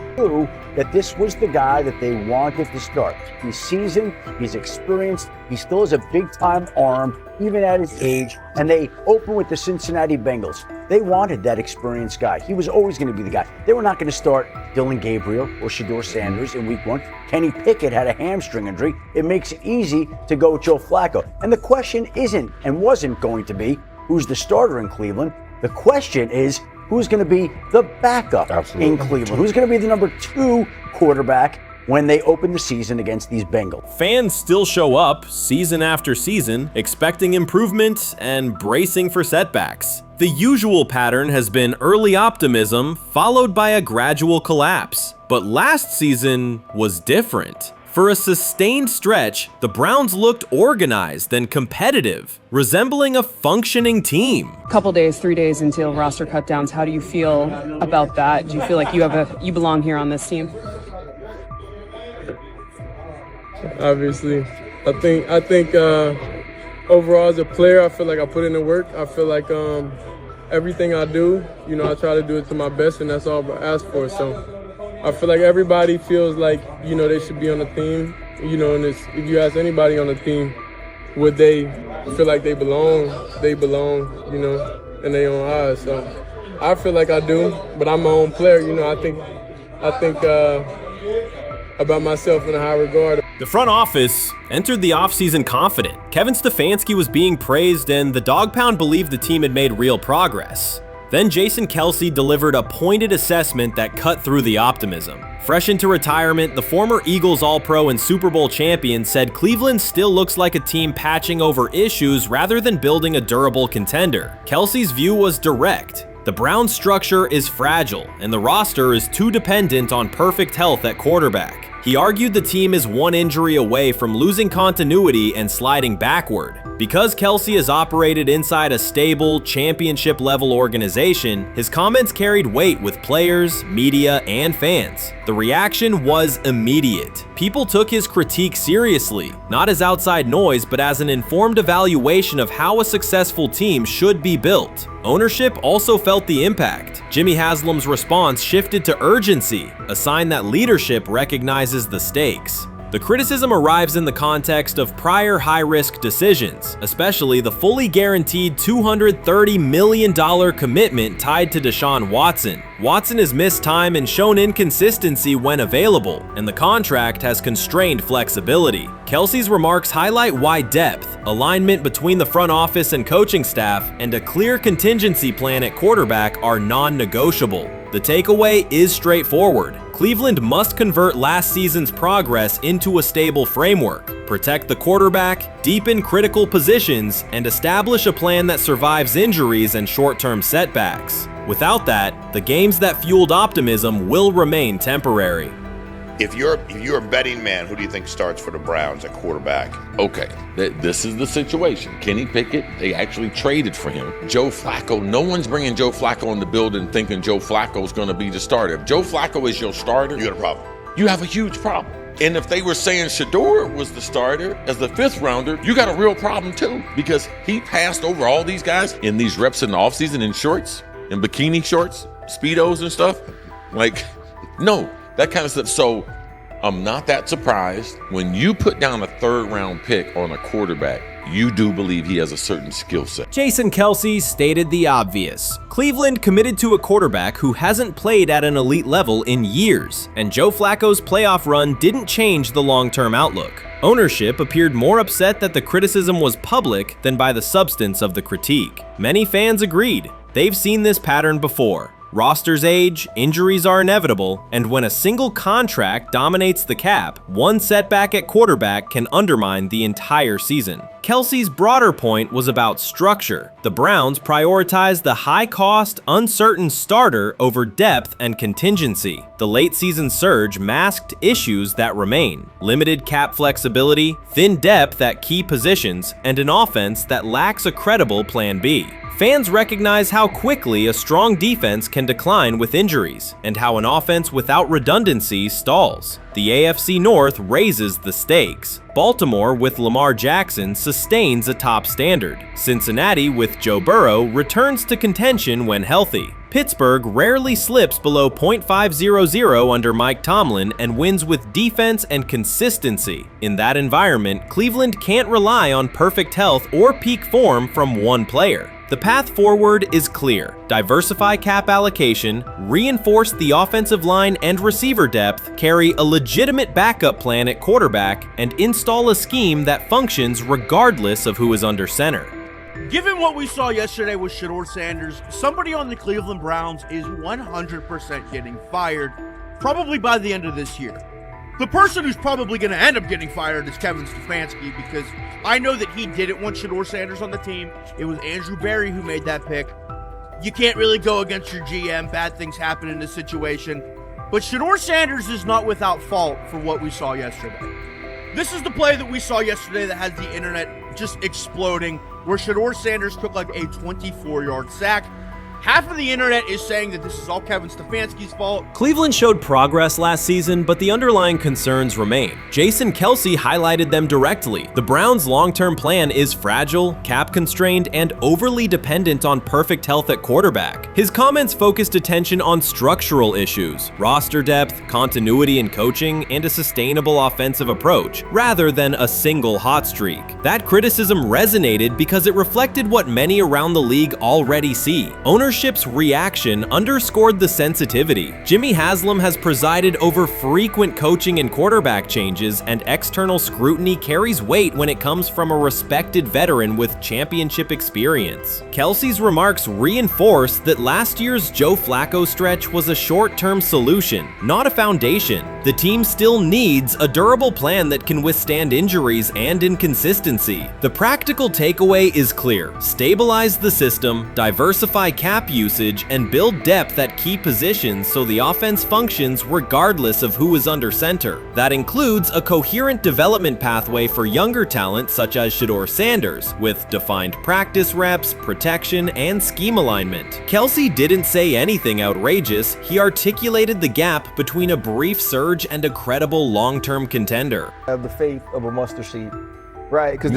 That this was the guy that they wanted to start. He's seasoned, he's experienced, he still has a big-time arm, even at his age, and they open with the Cincinnati Bengals. They wanted that experienced guy. He was always going to be the guy. They were not going to start Dillon Gabriel or Shedeur Sanders in week 1. Kenny Pickett had a hamstring injury. It makes it easy to go with Joe Flacco. And the question isn't and wasn't going to be who's the starter in Cleveland. The question is, who's going to be the backup in Cleveland? Who's going to be the number 2 quarterback when they open the season against these Bengals? Fans still show up season after season, expecting improvement and bracing for setbacks. The usual pattern has been early optimism followed by a gradual collapse. But last season was different. For a sustained stretch, the Browns looked organized and competitive, resembling a functioning team. Couple days, 3 days until roster cutdowns. How do you feel about that? Do you feel like you belong here on this team? Obviously, I think overall as a player, I feel like I put in the work. I feel like everything I do, I try to do it to my best, and that's all I ask for. So I feel like everybody feels like, they should be on the team, and if you ask anybody on the team, would they feel like they belong, in their own eyes. So I feel like I do, but I'm my own player, I think about myself in a high regard. The front office entered the offseason confident. Kevin Stefanski was being praised, and the Dog Pound believed the team had made real progress. Then Jason Kelce delivered a pointed assessment that cut through the optimism. Fresh into retirement, the former Eagles All-Pro and Super Bowl champion said Cleveland still looks like a team patching over issues rather than building a durable contender. Kelce's view was direct. The Browns' structure is fragile, and the roster is too dependent on perfect health at quarterback. He argued the team is one injury away from losing continuity and sliding backward. Because Kelce has operated inside a stable, championship-level organization, his comments carried weight with players, media, and fans. The reaction was immediate. People took his critique seriously, not as outside noise, but as an informed evaluation of how a successful team should be built. Ownership also felt the impact. Jimmy Haslam's response shifted to urgency, a sign that leadership recognizes the stakes. The criticism arrives in the context of prior high-risk decisions, especially the fully guaranteed $230 million commitment tied to Deshaun Watson. Watson has missed time and shown inconsistency when available, and the contract has constrained flexibility. Kelce's remarks highlight why depth, alignment between the front office and coaching staff, and a clear contingency plan at quarterback are non-negotiable. The takeaway is straightforward. Cleveland must convert last season's progress into a stable framework, protect the quarterback, deepen critical positions, and establish a plan that survives injuries and short-term setbacks. Without that, the games that fueled optimism will remain temporary. If you're a betting man, who do you think starts for the Browns at quarterback? Okay, this is the situation. Kenny Pickett, they actually traded for him. Joe Flacco, no one's bringing Joe Flacco in the building thinking Joe Flacco's going to be the starter. If Joe Flacco is your starter, you got a problem. You have a huge problem. And if they were saying Shedeur was the starter as the 5th rounder, you got a real problem too, because he passed over all these guys in these reps in the offseason in shorts, in bikini shorts, Speedos and stuff. Like, no. That kind of stuff. So I'm not that surprised. When you put down a 3rd round pick on a quarterback, you do believe he has a certain skill set. Jason Kelce stated the obvious. Cleveland committed to a quarterback who hasn't played at an elite level in years, and Joe Flacco's playoff run didn't change the long-term outlook. Ownership appeared more upset that the criticism was public than by the substance of the critique. Many fans agreed. They've seen this pattern before. Rosters age, injuries are inevitable, and when a single contract dominates the cap, one setback at quarterback can undermine the entire season. Kelsey's broader point was about structure. The Browns prioritized the high-cost, uncertain starter over depth and contingency. The late-season surge masked issues that remain: limited cap flexibility, thin depth at key positions, and an offense that lacks a credible Plan B. Fans recognize how quickly a strong defense can decline with injuries, and how an offense without redundancy stalls. The AFC North raises the stakes. Baltimore with Lamar Jackson sustains a top standard. Cincinnati with Joe Burrow returns to contention when healthy. Pittsburgh rarely slips below .500 under Mike Tomlin and wins with defense and consistency. In that environment, Cleveland can't rely on perfect health or peak form from one player. The path forward is clear. Diversify cap allocation, reinforce the offensive line and receiver depth, carry a legitimate backup plan at quarterback, and install a scheme that functions regardless of who is under center. Given what we saw yesterday with Shedeur Sanders, somebody on the Cleveland Browns is 100% getting fired, probably by the end of this year. The person who's probably going to end up getting fired is Kevin Stefanski, because I know that he didn't want Shedeur Sanders on the team. It was Andrew Berry who made that pick. You can't really go against your GM. Bad things happen in this situation. But Shedeur Sanders is not without fault for what we saw yesterday. This is the play that we saw yesterday that has the internet just exploding, where Shedeur Sanders took like a 24-yard sack. Half of the internet is saying that this is all Kevin Stefanski's fault. Cleveland showed progress last season, but the underlying concerns remain. Jason Kelce highlighted them directly. The Browns' long-term plan is fragile, cap-constrained, and overly dependent on perfect health at quarterback. His comments focused attention on structural issues, roster depth, continuity in coaching, and a sustainable offensive approach, rather than a single hot streak. That criticism resonated because it reflected what many around the league already see. Ownership's reaction underscored the sensitivity. Jimmy Haslam has presided over frequent coaching and quarterback changes, and external scrutiny carries weight when it comes from a respected veteran with championship experience. Kelce's remarks reinforce that last year's Joe Flacco stretch was a short-term solution, not a foundation. The team still needs a durable plan that can withstand injuries and inconsistency. The practical takeaway is clear: stabilize the system, diversify cap usage, and build depth at key positions so the offense functions regardless of who is under center. That includes a coherent development pathway for younger talent such as Shedeur Sanders, with defined practice reps, protection, and scheme alignment. Kelce didn't say anything outrageous. He articulated the gap between a brief surge and a credible long-term contender. I have the faith of a mustard seed. Right, because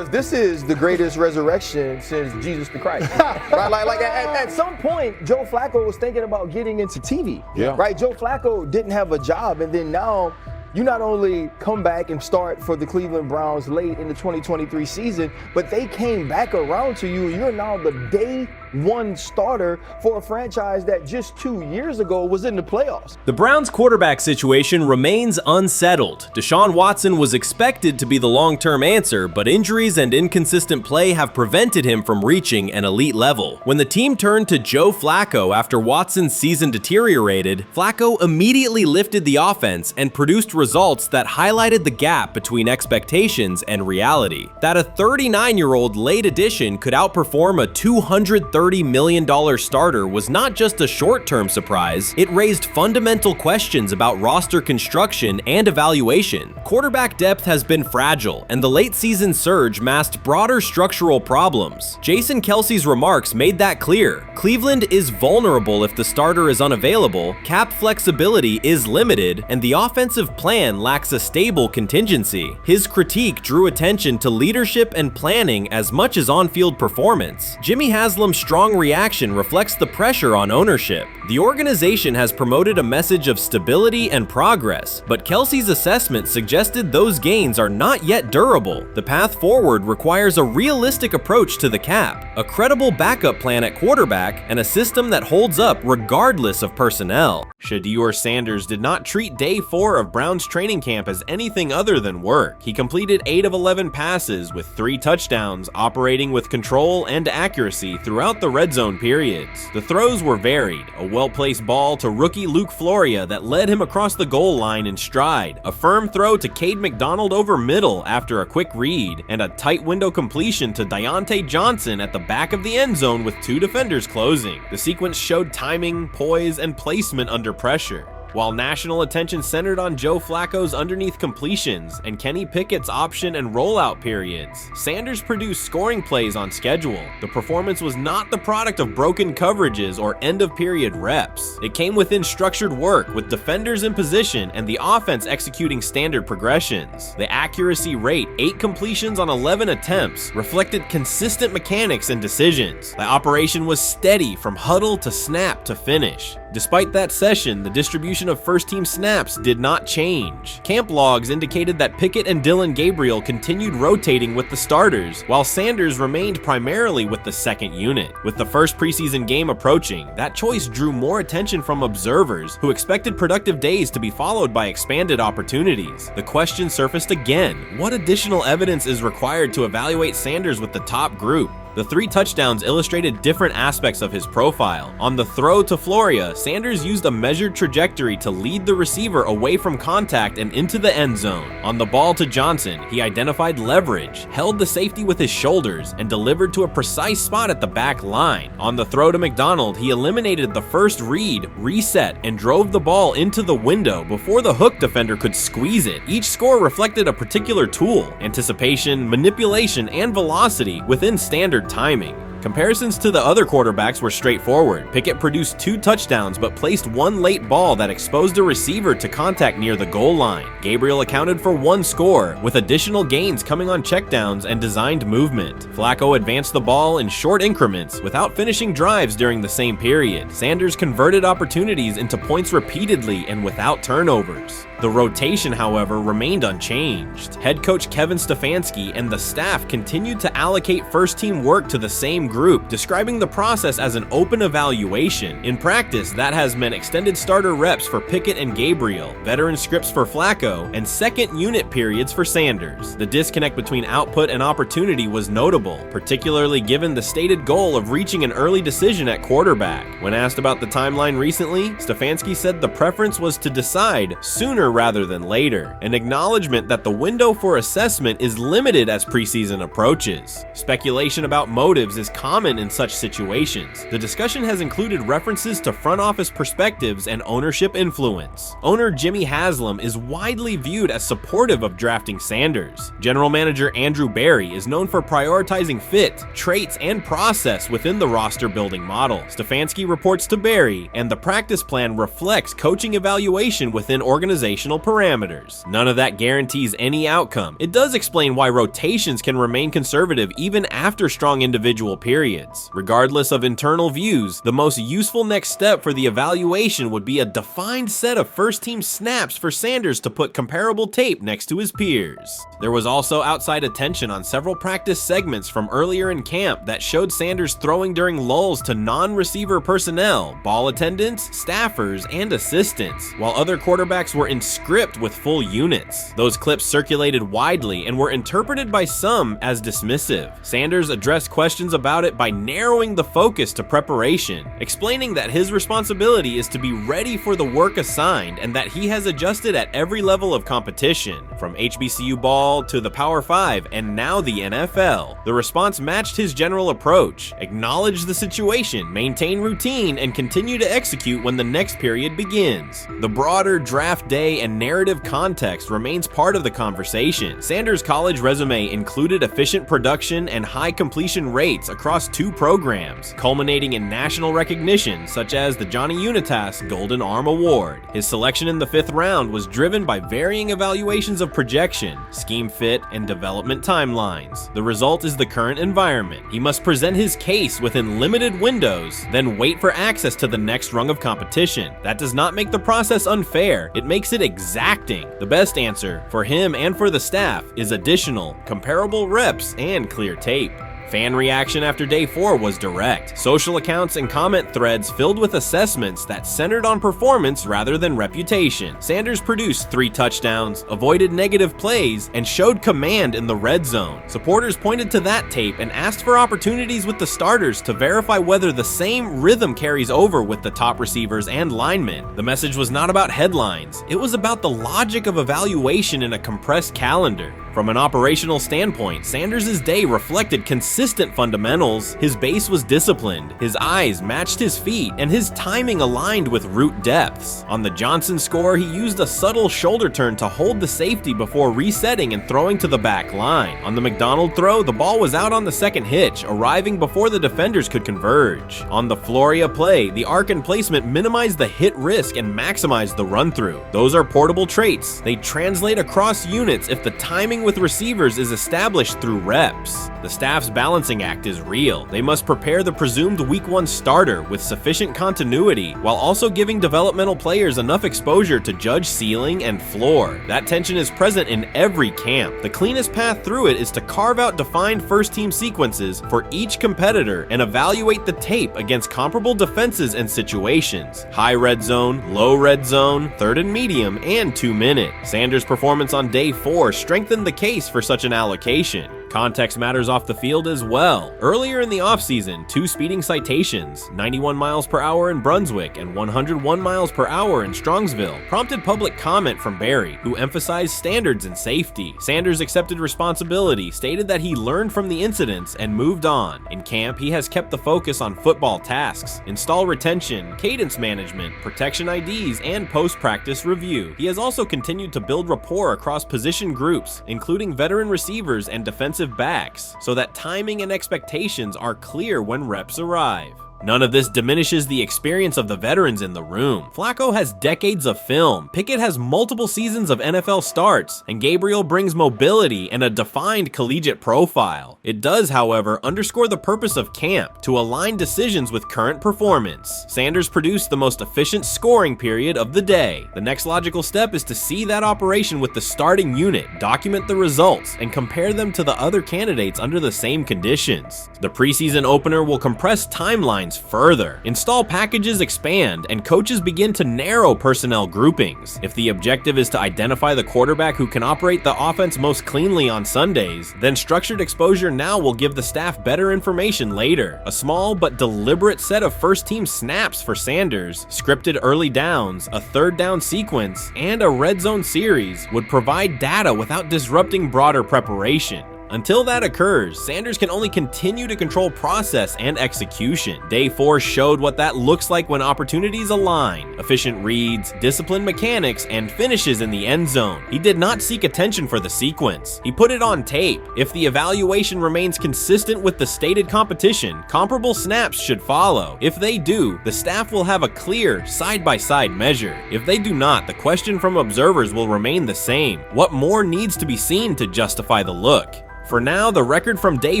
this is the greatest resurrection since Jesus the Christ. Right, like at some point, Joe Flacco was thinking about getting into TV. Yeah. Right, Joe Flacco didn't have a job, and then now you not only come back and start for the Cleveland Browns late in the 2023 season, but they came back around to you. You're now the day one starter for a franchise that just 2 years ago was in the playoffs. The Browns' quarterback situation remains unsettled. Deshaun Watson was expected to be the long-term answer, but injuries and inconsistent play have prevented him from reaching an elite level. When the team turned to Joe Flacco after Watson's season deteriorated, Flacco immediately lifted the offense and produced results that highlighted the gap between expectations and reality. That a 39-year-old late addition could outperform a $230 million starter was not just a short-term surprise, it raised fundamental questions about roster construction and evaluation. Quarterback depth has been fragile, and the late-season surge masked broader structural problems. Jason Kelce's remarks made that clear. Cleveland is vulnerable if the starter is unavailable, cap flexibility is limited, and the offensive plan lacks a stable contingency. His critique drew attention to leadership and planning as much as on-field performance. Jimmy Haslam's strong reaction reflects the pressure on ownership. The organization has promoted a message of stability and progress, but Kelce's assessment suggested those gains are not yet durable. The path forward requires a realistic approach to the cap, a credible backup plan at quarterback, and a system that holds up regardless of personnel. Shedeur Sanders did not treat day 4 of Browns training camp as anything other than work. He completed 8 of 11 passes with 3 touchdowns, operating with control and accuracy throughout the red zone periods. The throws were varied, a well-placed ball to rookie Luke Floria that led him across the goal line in stride, a firm throw to Cade McDonald over middle after a quick read, and a tight window completion to Deontay Johnson at the back of the end zone with 2 defenders closing. The sequence showed timing, poise, and placement under pressure. While national attention centered on Joe Flacco's underneath completions and Kenny Pickett's option and rollout periods, Sanders produced scoring plays on schedule. The performance was not the product of broken coverages or end-of-period reps. It came within structured work with defenders in position and the offense executing standard progressions. The accuracy rate, 8 completions on 11 attempts, reflected consistent mechanics and decisions. The operation was steady from huddle to snap to finish. Despite that session, the distribution of first-team snaps did not change. Camp logs indicated that Pickett and Dillon Gabriel continued rotating with the starters, while Sanders remained primarily with the second unit. With the first preseason game approaching, that choice drew more attention from observers who expected productive days to be followed by expanded opportunities. The question surfaced again: what additional evidence is required to evaluate Sanders with the top group? The 3 touchdowns illustrated different aspects of his profile. On the throw to Floria, Sanders used a measured trajectory to lead the receiver away from contact and into the end zone. On the ball to Johnson, he identified leverage, held the safety with his shoulders, and delivered to a precise spot at the back line. On the throw to McDonald, he eliminated the first read, reset, and drove the ball into the window before the hook defender could squeeze it. Each score reflected a particular tool: anticipation, manipulation, and velocity within standard timing. Comparisons to the other quarterbacks were straightforward. Pickett produced 2 touchdowns but placed 1 late ball that exposed a receiver to contact near the goal line. Gabriel accounted for 1 score, with additional gains coming on checkdowns and designed movement. Flacco advanced the ball in short increments without finishing drives during the same period. Sanders converted opportunities into points repeatedly and without turnovers. The rotation, however, remained unchanged. Head coach Kevin Stefanski and the staff continued to allocate first-team work to the same group, describing the process as an open evaluation. In practice, that has meant extended starter reps for Pickett and Gabriel, veteran scripts for Flacco, and second unit periods for Sanders. The disconnect between output and opportunity was notable, particularly given the stated goal of reaching an early decision at quarterback. When asked about the timeline recently, Stefanski said the preference was to decide sooner rather than later, an acknowledgement that the window for assessment is limited as preseason approaches. Speculation about motives is common in such situations. The discussion has included references to front office perspectives and ownership influence. Owner Jimmy Haslam is widely viewed as supportive of drafting Sanders. General manager Andrew Berry is known for prioritizing fit, traits, and process within the roster building model. Stefanski reports to Berry, and the practice plan reflects coaching evaluation within organizational parameters. None of that guarantees any outcome. It does explain why rotations can remain conservative even after strong individual periods. Regardless of internal views, the most useful next step for the evaluation would be a defined set of first-team snaps for Sanders to put comparable tape next to his peers. There was also outside attention on several practice segments from earlier in camp that showed Sanders throwing during lulls to non-receiver personnel, ball attendants, staffers, and assistants, while other quarterbacks were in script with full units. Those clips circulated widely and were interpreted by some as dismissive. Sanders addressed questions about it by narrowing the focus to preparation, explaining that his responsibility is to be ready for the work assigned and that he has adjusted at every level of competition, from HBCU ball to the Power 5 and now the NFL. The response matched his general approach: acknowledge the situation, maintain routine, and continue to execute when the next period begins. The broader draft day and narrative context remains part of the conversation. Sanders' college resume included efficient production and high completion rates across 2 programs, culminating in national recognition such as the Johnny Unitas Golden Arm Award. His selection in the 5th round was driven by varying evaluations of projection, scheme fit, and development timelines. The result is the current environment. He must present his case within limited windows, then wait for access to the next rung of competition. That does not make the process unfair, it makes it exacting. The best answer, for him and for the staff, is additional, comparable reps and clear tape. Fan reaction after day 4 was direct. Social accounts and comment threads filled with assessments that centered on performance rather than reputation. Sanders produced 3 touchdowns, avoided negative plays, and showed command in the red zone. Supporters pointed to that tape and asked for opportunities with the starters to verify whether the same rhythm carries over with the top receivers and linemen. The message was not about headlines. It was about the logic of evaluation in a compressed calendar. From an operational standpoint, Sanders' day reflected consistent fundamentals. His base was disciplined, his eyes matched his feet, and his timing aligned with route depths. On the Johnson score, he used a subtle shoulder turn to hold the safety before resetting and throwing to the back line. On the McDonald throw, the ball was out on the second hitch, arriving before the defenders could converge. On the Floria play, the arc and placement minimized the hit risk and maximized the run-through. Those are portable traits. They translate across units if the timing with receivers is established through reps. The staff's balancing act is real. They must prepare the presumed week 1 starter with sufficient continuity while also giving developmental players enough exposure to judge ceiling and floor. That tension is present in every camp. The cleanest path through it is to carve out defined first-team sequences for each competitor and evaluate the tape against comparable defenses and situations. High red zone, low red zone, third and medium, and 2-minute. Sanders' performance on day 4 strengthened the case for such an allocation. Context matters off the field as well. Earlier in the offseason, 2 speeding citations, 91 miles per hour in Brunswick and 101 miles per hour in Strongsville, prompted public comment from Barry, who emphasized standards and safety. Sanders accepted responsibility, stated that he learned from the incidents and moved on. In camp, he has kept the focus on football tasks, install retention, cadence management, protection IDs, and post-practice review. He has also continued to build rapport across position groups, including veteran receivers and defensive backs, so that timing and expectations are clear when reps arrive. None of this diminishes the experience of the veterans in the room. Flacco has decades of film, Pickett has multiple seasons of NFL starts, and Gabriel brings mobility and a defined collegiate profile. It does, however, underscore the purpose of camp, to align decisions with current performance. Sanders produced the most efficient scoring period of the day. The next logical step is to see that operation with the starting unit, document the results, and compare them to the other candidates under the same conditions. The preseason opener will compress timelines further. Install packages expand, and coaches begin to narrow personnel groupings. If the objective is to identify the quarterback who can operate the offense most cleanly on Sundays, then structured exposure now will give the staff better information later. A small but deliberate set of first-team snaps for Sanders, scripted early downs, a third down sequence, and a red zone series would provide data without disrupting broader preparation. Until that occurs, Sanders can only continue to control process and execution. Day 4 showed what that looks like when opportunities align. Efficient reads, disciplined mechanics, and finishes in the end zone. He did not seek attention for the sequence. He put it on tape. If the evaluation remains consistent with the stated competition, comparable snaps should follow. If they do, the staff will have a clear, side-by-side measure. If they do not, the question from observers will remain the same. What more needs to be seen to justify the look? For now, the record from day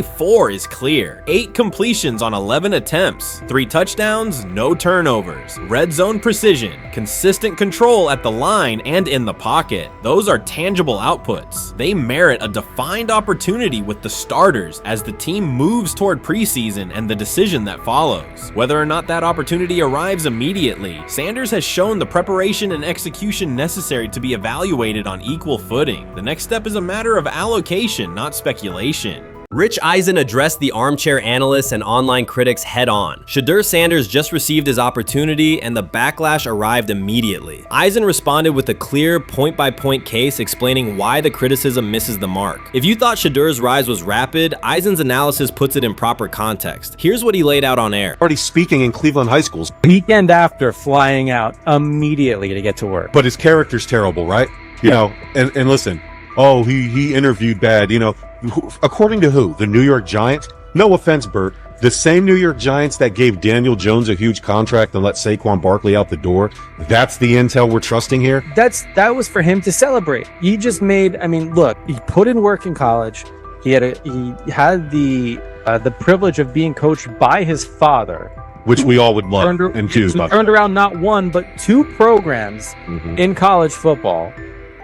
4 is clear. 8 completions on 11 attempts, 3 touchdowns, no turnovers, red zone precision, consistent control at the line and in the pocket. Those are tangible outputs. They merit a defined opportunity with the starters as the team moves toward preseason and the decision that follows. Whether or not that opportunity arrives immediately, Sanders has shown the preparation and execution necessary to be evaluated on equal footing. The next step is a matter of allocation, not speculation. Rich Eisen addressed the armchair analysts and online critics head-on. Shedeur Sanders just received his opportunity, and the backlash arrived immediately. Eisen responded with a clear, point-by-point case explaining why the criticism misses the mark. If you thought Shedeur's rise was rapid, Eisen's analysis puts it in proper context. Here's what he laid out on air. Already speaking in Cleveland high schools. Weekend after, flying out immediately to get to work. But his character's terrible, right? You know, and listen, oh, he interviewed bad, you know. According to who? The New York Giants? No offense, Bert. The same New York Giants that gave Daniel Jones a huge contract and let Saquon Barkley out the door. That's the intel we're trusting here? That was for him to celebrate. He just made, I mean, look, he put in work in college. He had the privilege of being coached by his father. Which we all would love and choose. Turned around not 1, but 2 programs in college football.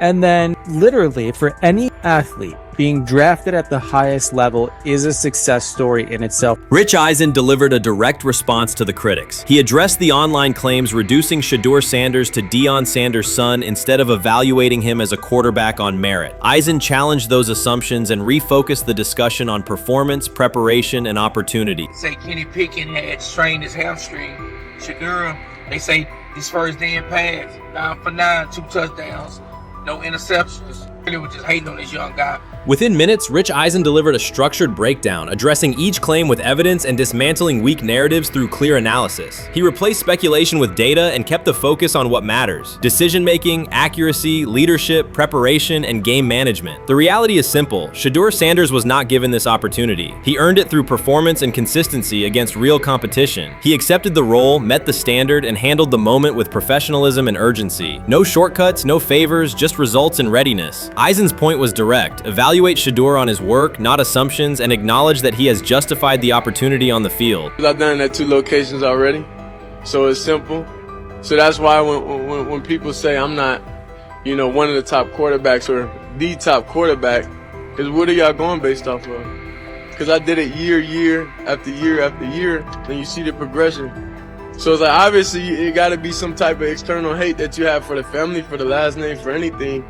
And then literally for any athlete Being drafted at the highest level is a success story in itself. Rich Eisen delivered a direct response to the critics. He addressed the online claims reducing Shedeur Sanders to Deion Sanders' son instead of evaluating him as a quarterback on merit. Eisen challenged those assumptions and refocused the discussion on performance, preparation, and opportunity. Say Kenny Pickett had strained his hamstring. Shedeur, they say his first day in pass, 9 for 9, 2 touchdowns, no interceptions. Really was just hating on this young guy. Within minutes, Rich Eisen delivered a structured breakdown, addressing each claim with evidence and dismantling weak narratives through clear analysis. He replaced speculation with data and kept the focus on what matters: decision-making, accuracy, leadership, preparation, and game management. The reality is simple. Shedeur Sanders was not given this opportunity. He earned it through performance and consistency against real competition. He accepted the role, met the standard, and handled the moment with professionalism and urgency. No shortcuts, no favors, just results and readiness. Eisen's point was direct. Evaluate Shedeur on his work, not assumptions, and acknowledge that he has justified the opportunity on the field. I've done it at 2 locations already, so it's simple. So that's why when people say I'm not, one of the top quarterbacks or the top quarterback, is what are y'all going based off of? Because I did it year after year after year, and you see the progression. So it's like, obviously it got to be some type of external hate that you have for the family, for the last name, for anything.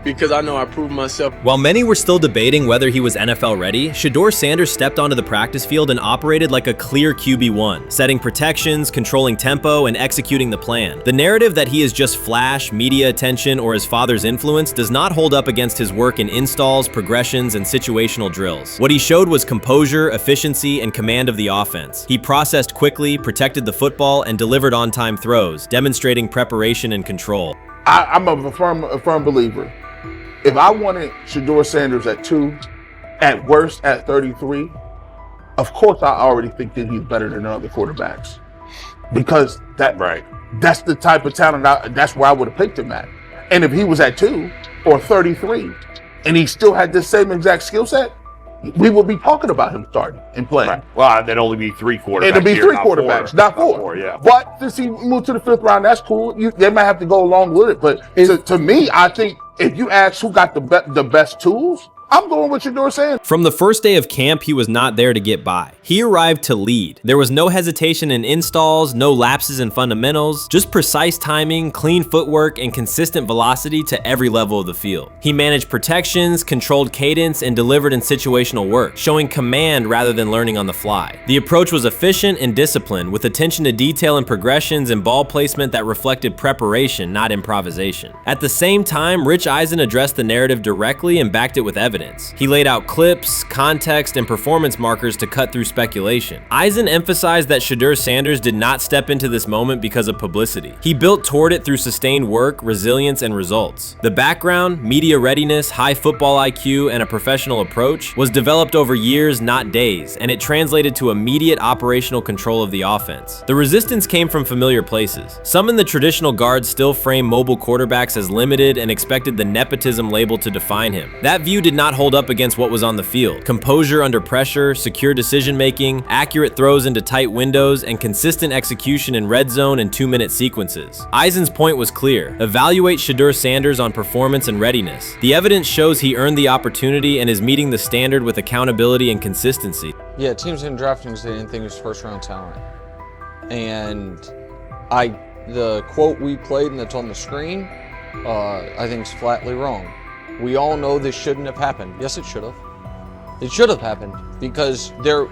Because I know I proved myself. While many were still debating whether he was NFL ready, Shedeur Sanders stepped onto the practice field and operated like a clear QB1, setting protections, controlling tempo, and executing the plan. The narrative that he is just flash, media attention, or his father's influence does not hold up against his work in installs, progressions, and situational drills. What he showed was composure, efficiency, and command of the offense. He processed quickly, protected the football, and delivered on-time throws, demonstrating preparation and control. I'm a firm believer. If I wanted Shedeur Sanders at 2, at worst at 33, of course I already think that he's better than other quarterbacks. Because that's the type of talent, that's where I would have picked him at. And if he was at 2 or 33, and he still had this same exact skill set, we would be talking about him starting and playing. Right. Well, there'd only be 3 quarterbacks. It'd be 3 quarterbacks, not 4. Not 4, yeah. But since he moved to the 5th round, that's cool. They might have to go along with it. But to me, I think if you ask who got the best tools, I'm going with Shedeur Sanders. From the first day of camp, he was not there to get by. He arrived to lead. There was no hesitation in installs, no lapses in fundamentals, just precise timing, clean footwork, and consistent velocity to every level of the field. He managed protections, controlled cadence, and delivered in situational work, showing command rather than learning on the fly. The approach was efficient and disciplined, with attention to detail and progressions and ball placement that reflected preparation, not improvisation. At the same time, Rich Eisen addressed the narrative directly and backed it with evidence. He laid out clips, context, and performance markers to cut through speculation. Eisen emphasized that Shedeur Sanders did not step into this moment because of publicity. He built toward it through sustained work, resilience, and results. The background, media readiness, high football IQ, and a professional approach was developed over years, not days, and it translated to immediate operational control of the offense. The resistance came from familiar places. Some in the traditional guard still framed mobile quarterbacks as limited and expected the nepotism label to define him. That view did not hold up against what was on the field: composure under pressure, secure decision-making, accurate throws into tight windows, and consistent execution in red zone and 2-minute sequences. Eisen's point was clear: evaluate Shedeur Sanders on performance and readiness. The evidence shows he earned the opportunity and is meeting the standard with accountability and consistency. Yeah, teams didn't draft him because they didn't think he was first-round talent. And the quote we played and that's on the screen, I think is flatly wrong. We all know this shouldn't have happened. Yes, it should have. It should have happened because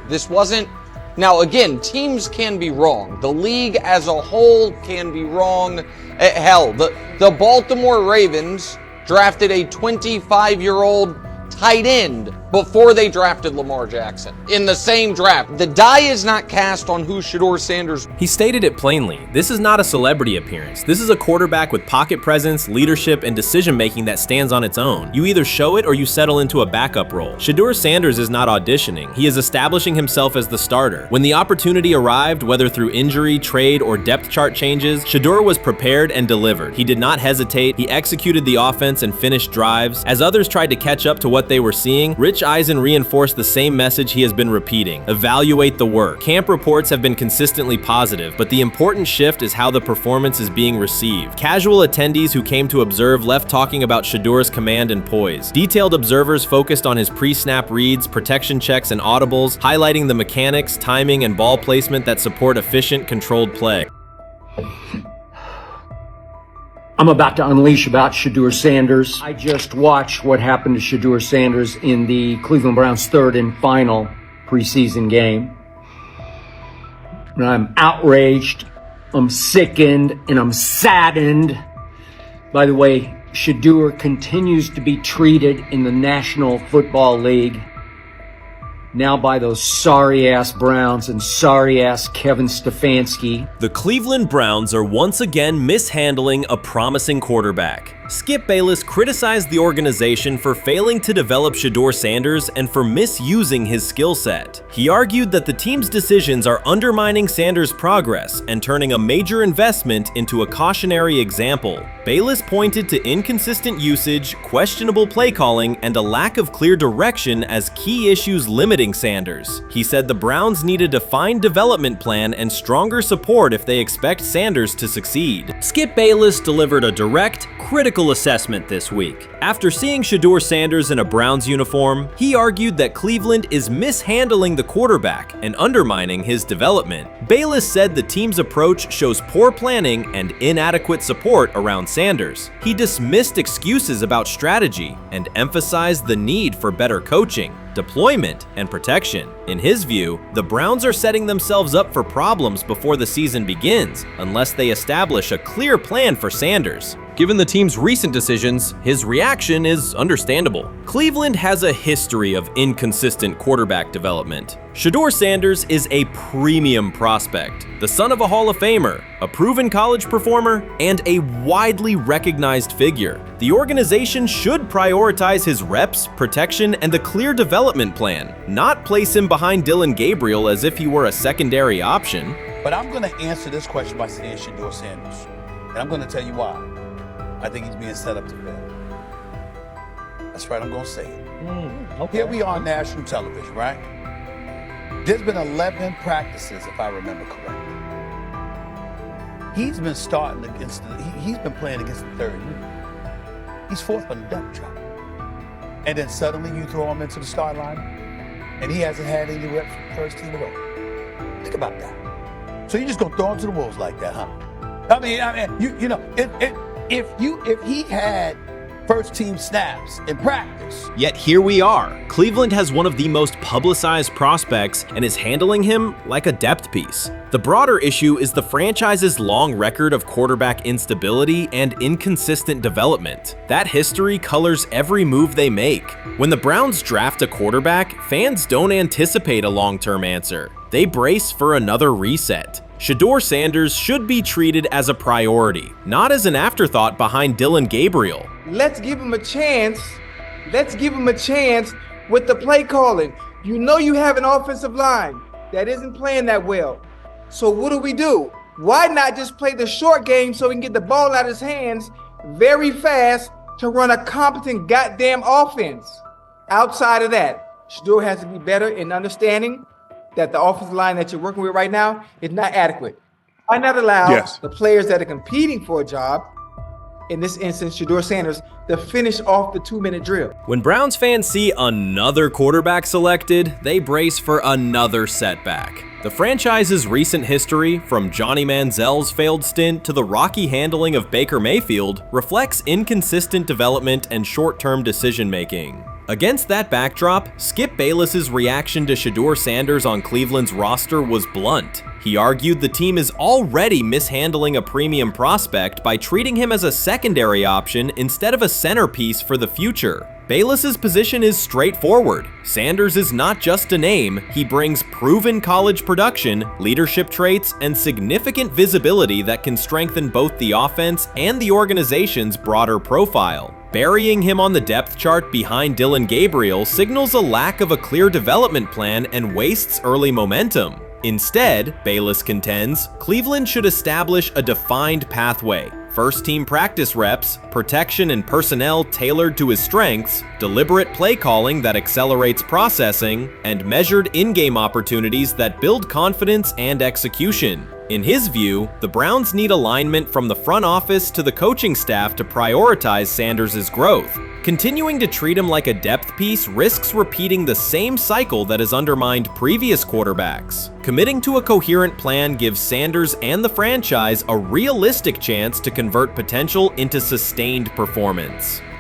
this wasn't. Now, again, teams can be wrong. The league as a whole can be wrong. Hell, the Baltimore Ravens drafted a 25-year-old tight end before they drafted Lamar Jackson in the same draft. The die is not cast on who Shedeur Sanders. He stated it plainly. This is not a celebrity appearance. This is a quarterback with pocket presence, leadership, and decision-making that stands on its own. You either show it or you settle into a backup role. Shedeur Sanders is not auditioning. He is establishing himself as the starter. When the opportunity arrived, whether through injury, trade, or depth chart changes, Shedeur was prepared and delivered. He did not hesitate. He executed the offense and finished drives. As others tried to catch up to what they were seeing, Rich Coach Eisen reinforced the same message he has been repeating: evaluate the work. Camp reports have been consistently positive, but the important shift is how the performance is being received. Casual attendees who came to observe left talking about Shedeur's command and poise. Detailed observers focused on his pre-snap reads, protection checks, and audibles, highlighting the mechanics, timing, and ball placement that support efficient, controlled play. I'm about to unleash about Shedeur Sanders. I just watched what happened to Shedeur Sanders in the Cleveland Browns' third and final preseason game. And I'm outraged, I'm sickened, and I'm saddened by the way Shedeur continues to be treated in the National Football League, now by those sorry-ass Browns and sorry-ass Kevin Stefanski. The Cleveland Browns are once again mishandling a promising quarterback. Skip Bayless criticized the organization for failing to develop Shedeur Sanders and for misusing his skill set. He argued that the team's decisions are undermining Sanders' progress and turning a major investment into a cautionary example. Bayless pointed to inconsistent usage, questionable play calling, and a lack of clear direction as key issues limiting Sanders. He said the Browns need a defined development plan and stronger support if they expect Sanders to succeed. Skip Bayless delivered a direct, critical assessment this week. After seeing Shedeur Sanders in a Browns uniform, he argued that Cleveland is mishandling the quarterback and undermining his development. Bayless said the team's approach shows poor planning and inadequate support around Sanders. He dismissed excuses about strategy and emphasized the need for better coaching, deployment, and protection. In his view, the Browns are setting themselves up for problems before the season begins unless they establish a clear plan for Sanders. Given the team's recent decisions, his reaction is understandable. Cleveland has a history of inconsistent quarterback development. Shedeur Sanders is a premium prospect, the son of a Hall of Famer, a proven college performer, and a widely recognized figure. The organization should prioritize his reps, protection, and a clear development plan, not place him behind Dillon Gabriel as if he were a secondary option. But I'm going to answer this question by saying Shedeur Sanders, and I'm going to tell you why. I think he's being set up to fail. That's right, I'm going to say it. Okay. Here we are on national television, right? There's been 11 practices, if I remember correctly. He's been starting against, he's been playing against the third unit. He's fourth on the depth chart. And then suddenly you throw him into the start line, and he hasn't had any reps for the first team at all. Think about that. So you're just going to throw him to the wolves like that, huh? I mean, you know, if he had first team snaps in practice. Yet here we are. Cleveland has one of the most publicized prospects and is handling him like a depth piece. The broader issue is the franchise's long record of quarterback instability and inconsistent development. That history colors every move they make. When the Browns draft a quarterback, fans don't anticipate a long-term answer. They brace for another reset. Shedeur Sanders should be treated as a priority, not as an afterthought behind Dillon Gabriel. Let's give him a chance. Let's give him a chance with the play calling. You know you have an offensive line that isn't playing that well. So what do? Why not just play the short game so he can get the ball out of his hands very fast to run a competent goddamn offense? Outside of that, Shedeur has to be better in understanding that the offensive line that you're working with right now is not adequate. Why not allow the players that are competing for a job, in this instance, Shedeur Sanders, to finish off the 2-minute drill? When Browns fans see another quarterback selected, they brace for another setback. The franchise's recent history, from Johnny Manziel's failed stint to the rocky handling of Baker Mayfield, reflects inconsistent development and short-term decision-making. Against that backdrop, Skip Bayless's reaction to Shedeur Sanders on Cleveland's roster was blunt. He argued the team is already mishandling a premium prospect by treating him as a secondary option instead of a centerpiece for the future. Bayless's position is straightforward. Sanders is not just a name, he brings proven college production, leadership traits, and significant visibility that can strengthen both the offense and the organization's broader profile. Burying him on the depth chart behind Dillon Gabriel signals a lack of a clear development plan and wastes early momentum. Instead, Bayless contends, Cleveland should establish a defined pathway, first-team practice reps, protection and personnel tailored to his strengths, deliberate play calling that accelerates processing, and measured in-game opportunities that build confidence and execution. In his view, the Browns need alignment from the front office to the coaching staff to prioritize Sanders' growth. Continuing to treat him like a depth piece risks repeating the same cycle that has undermined previous quarterbacks. Committing to a coherent plan gives Sanders and the franchise a realistic chance to convert potential into sustained performance.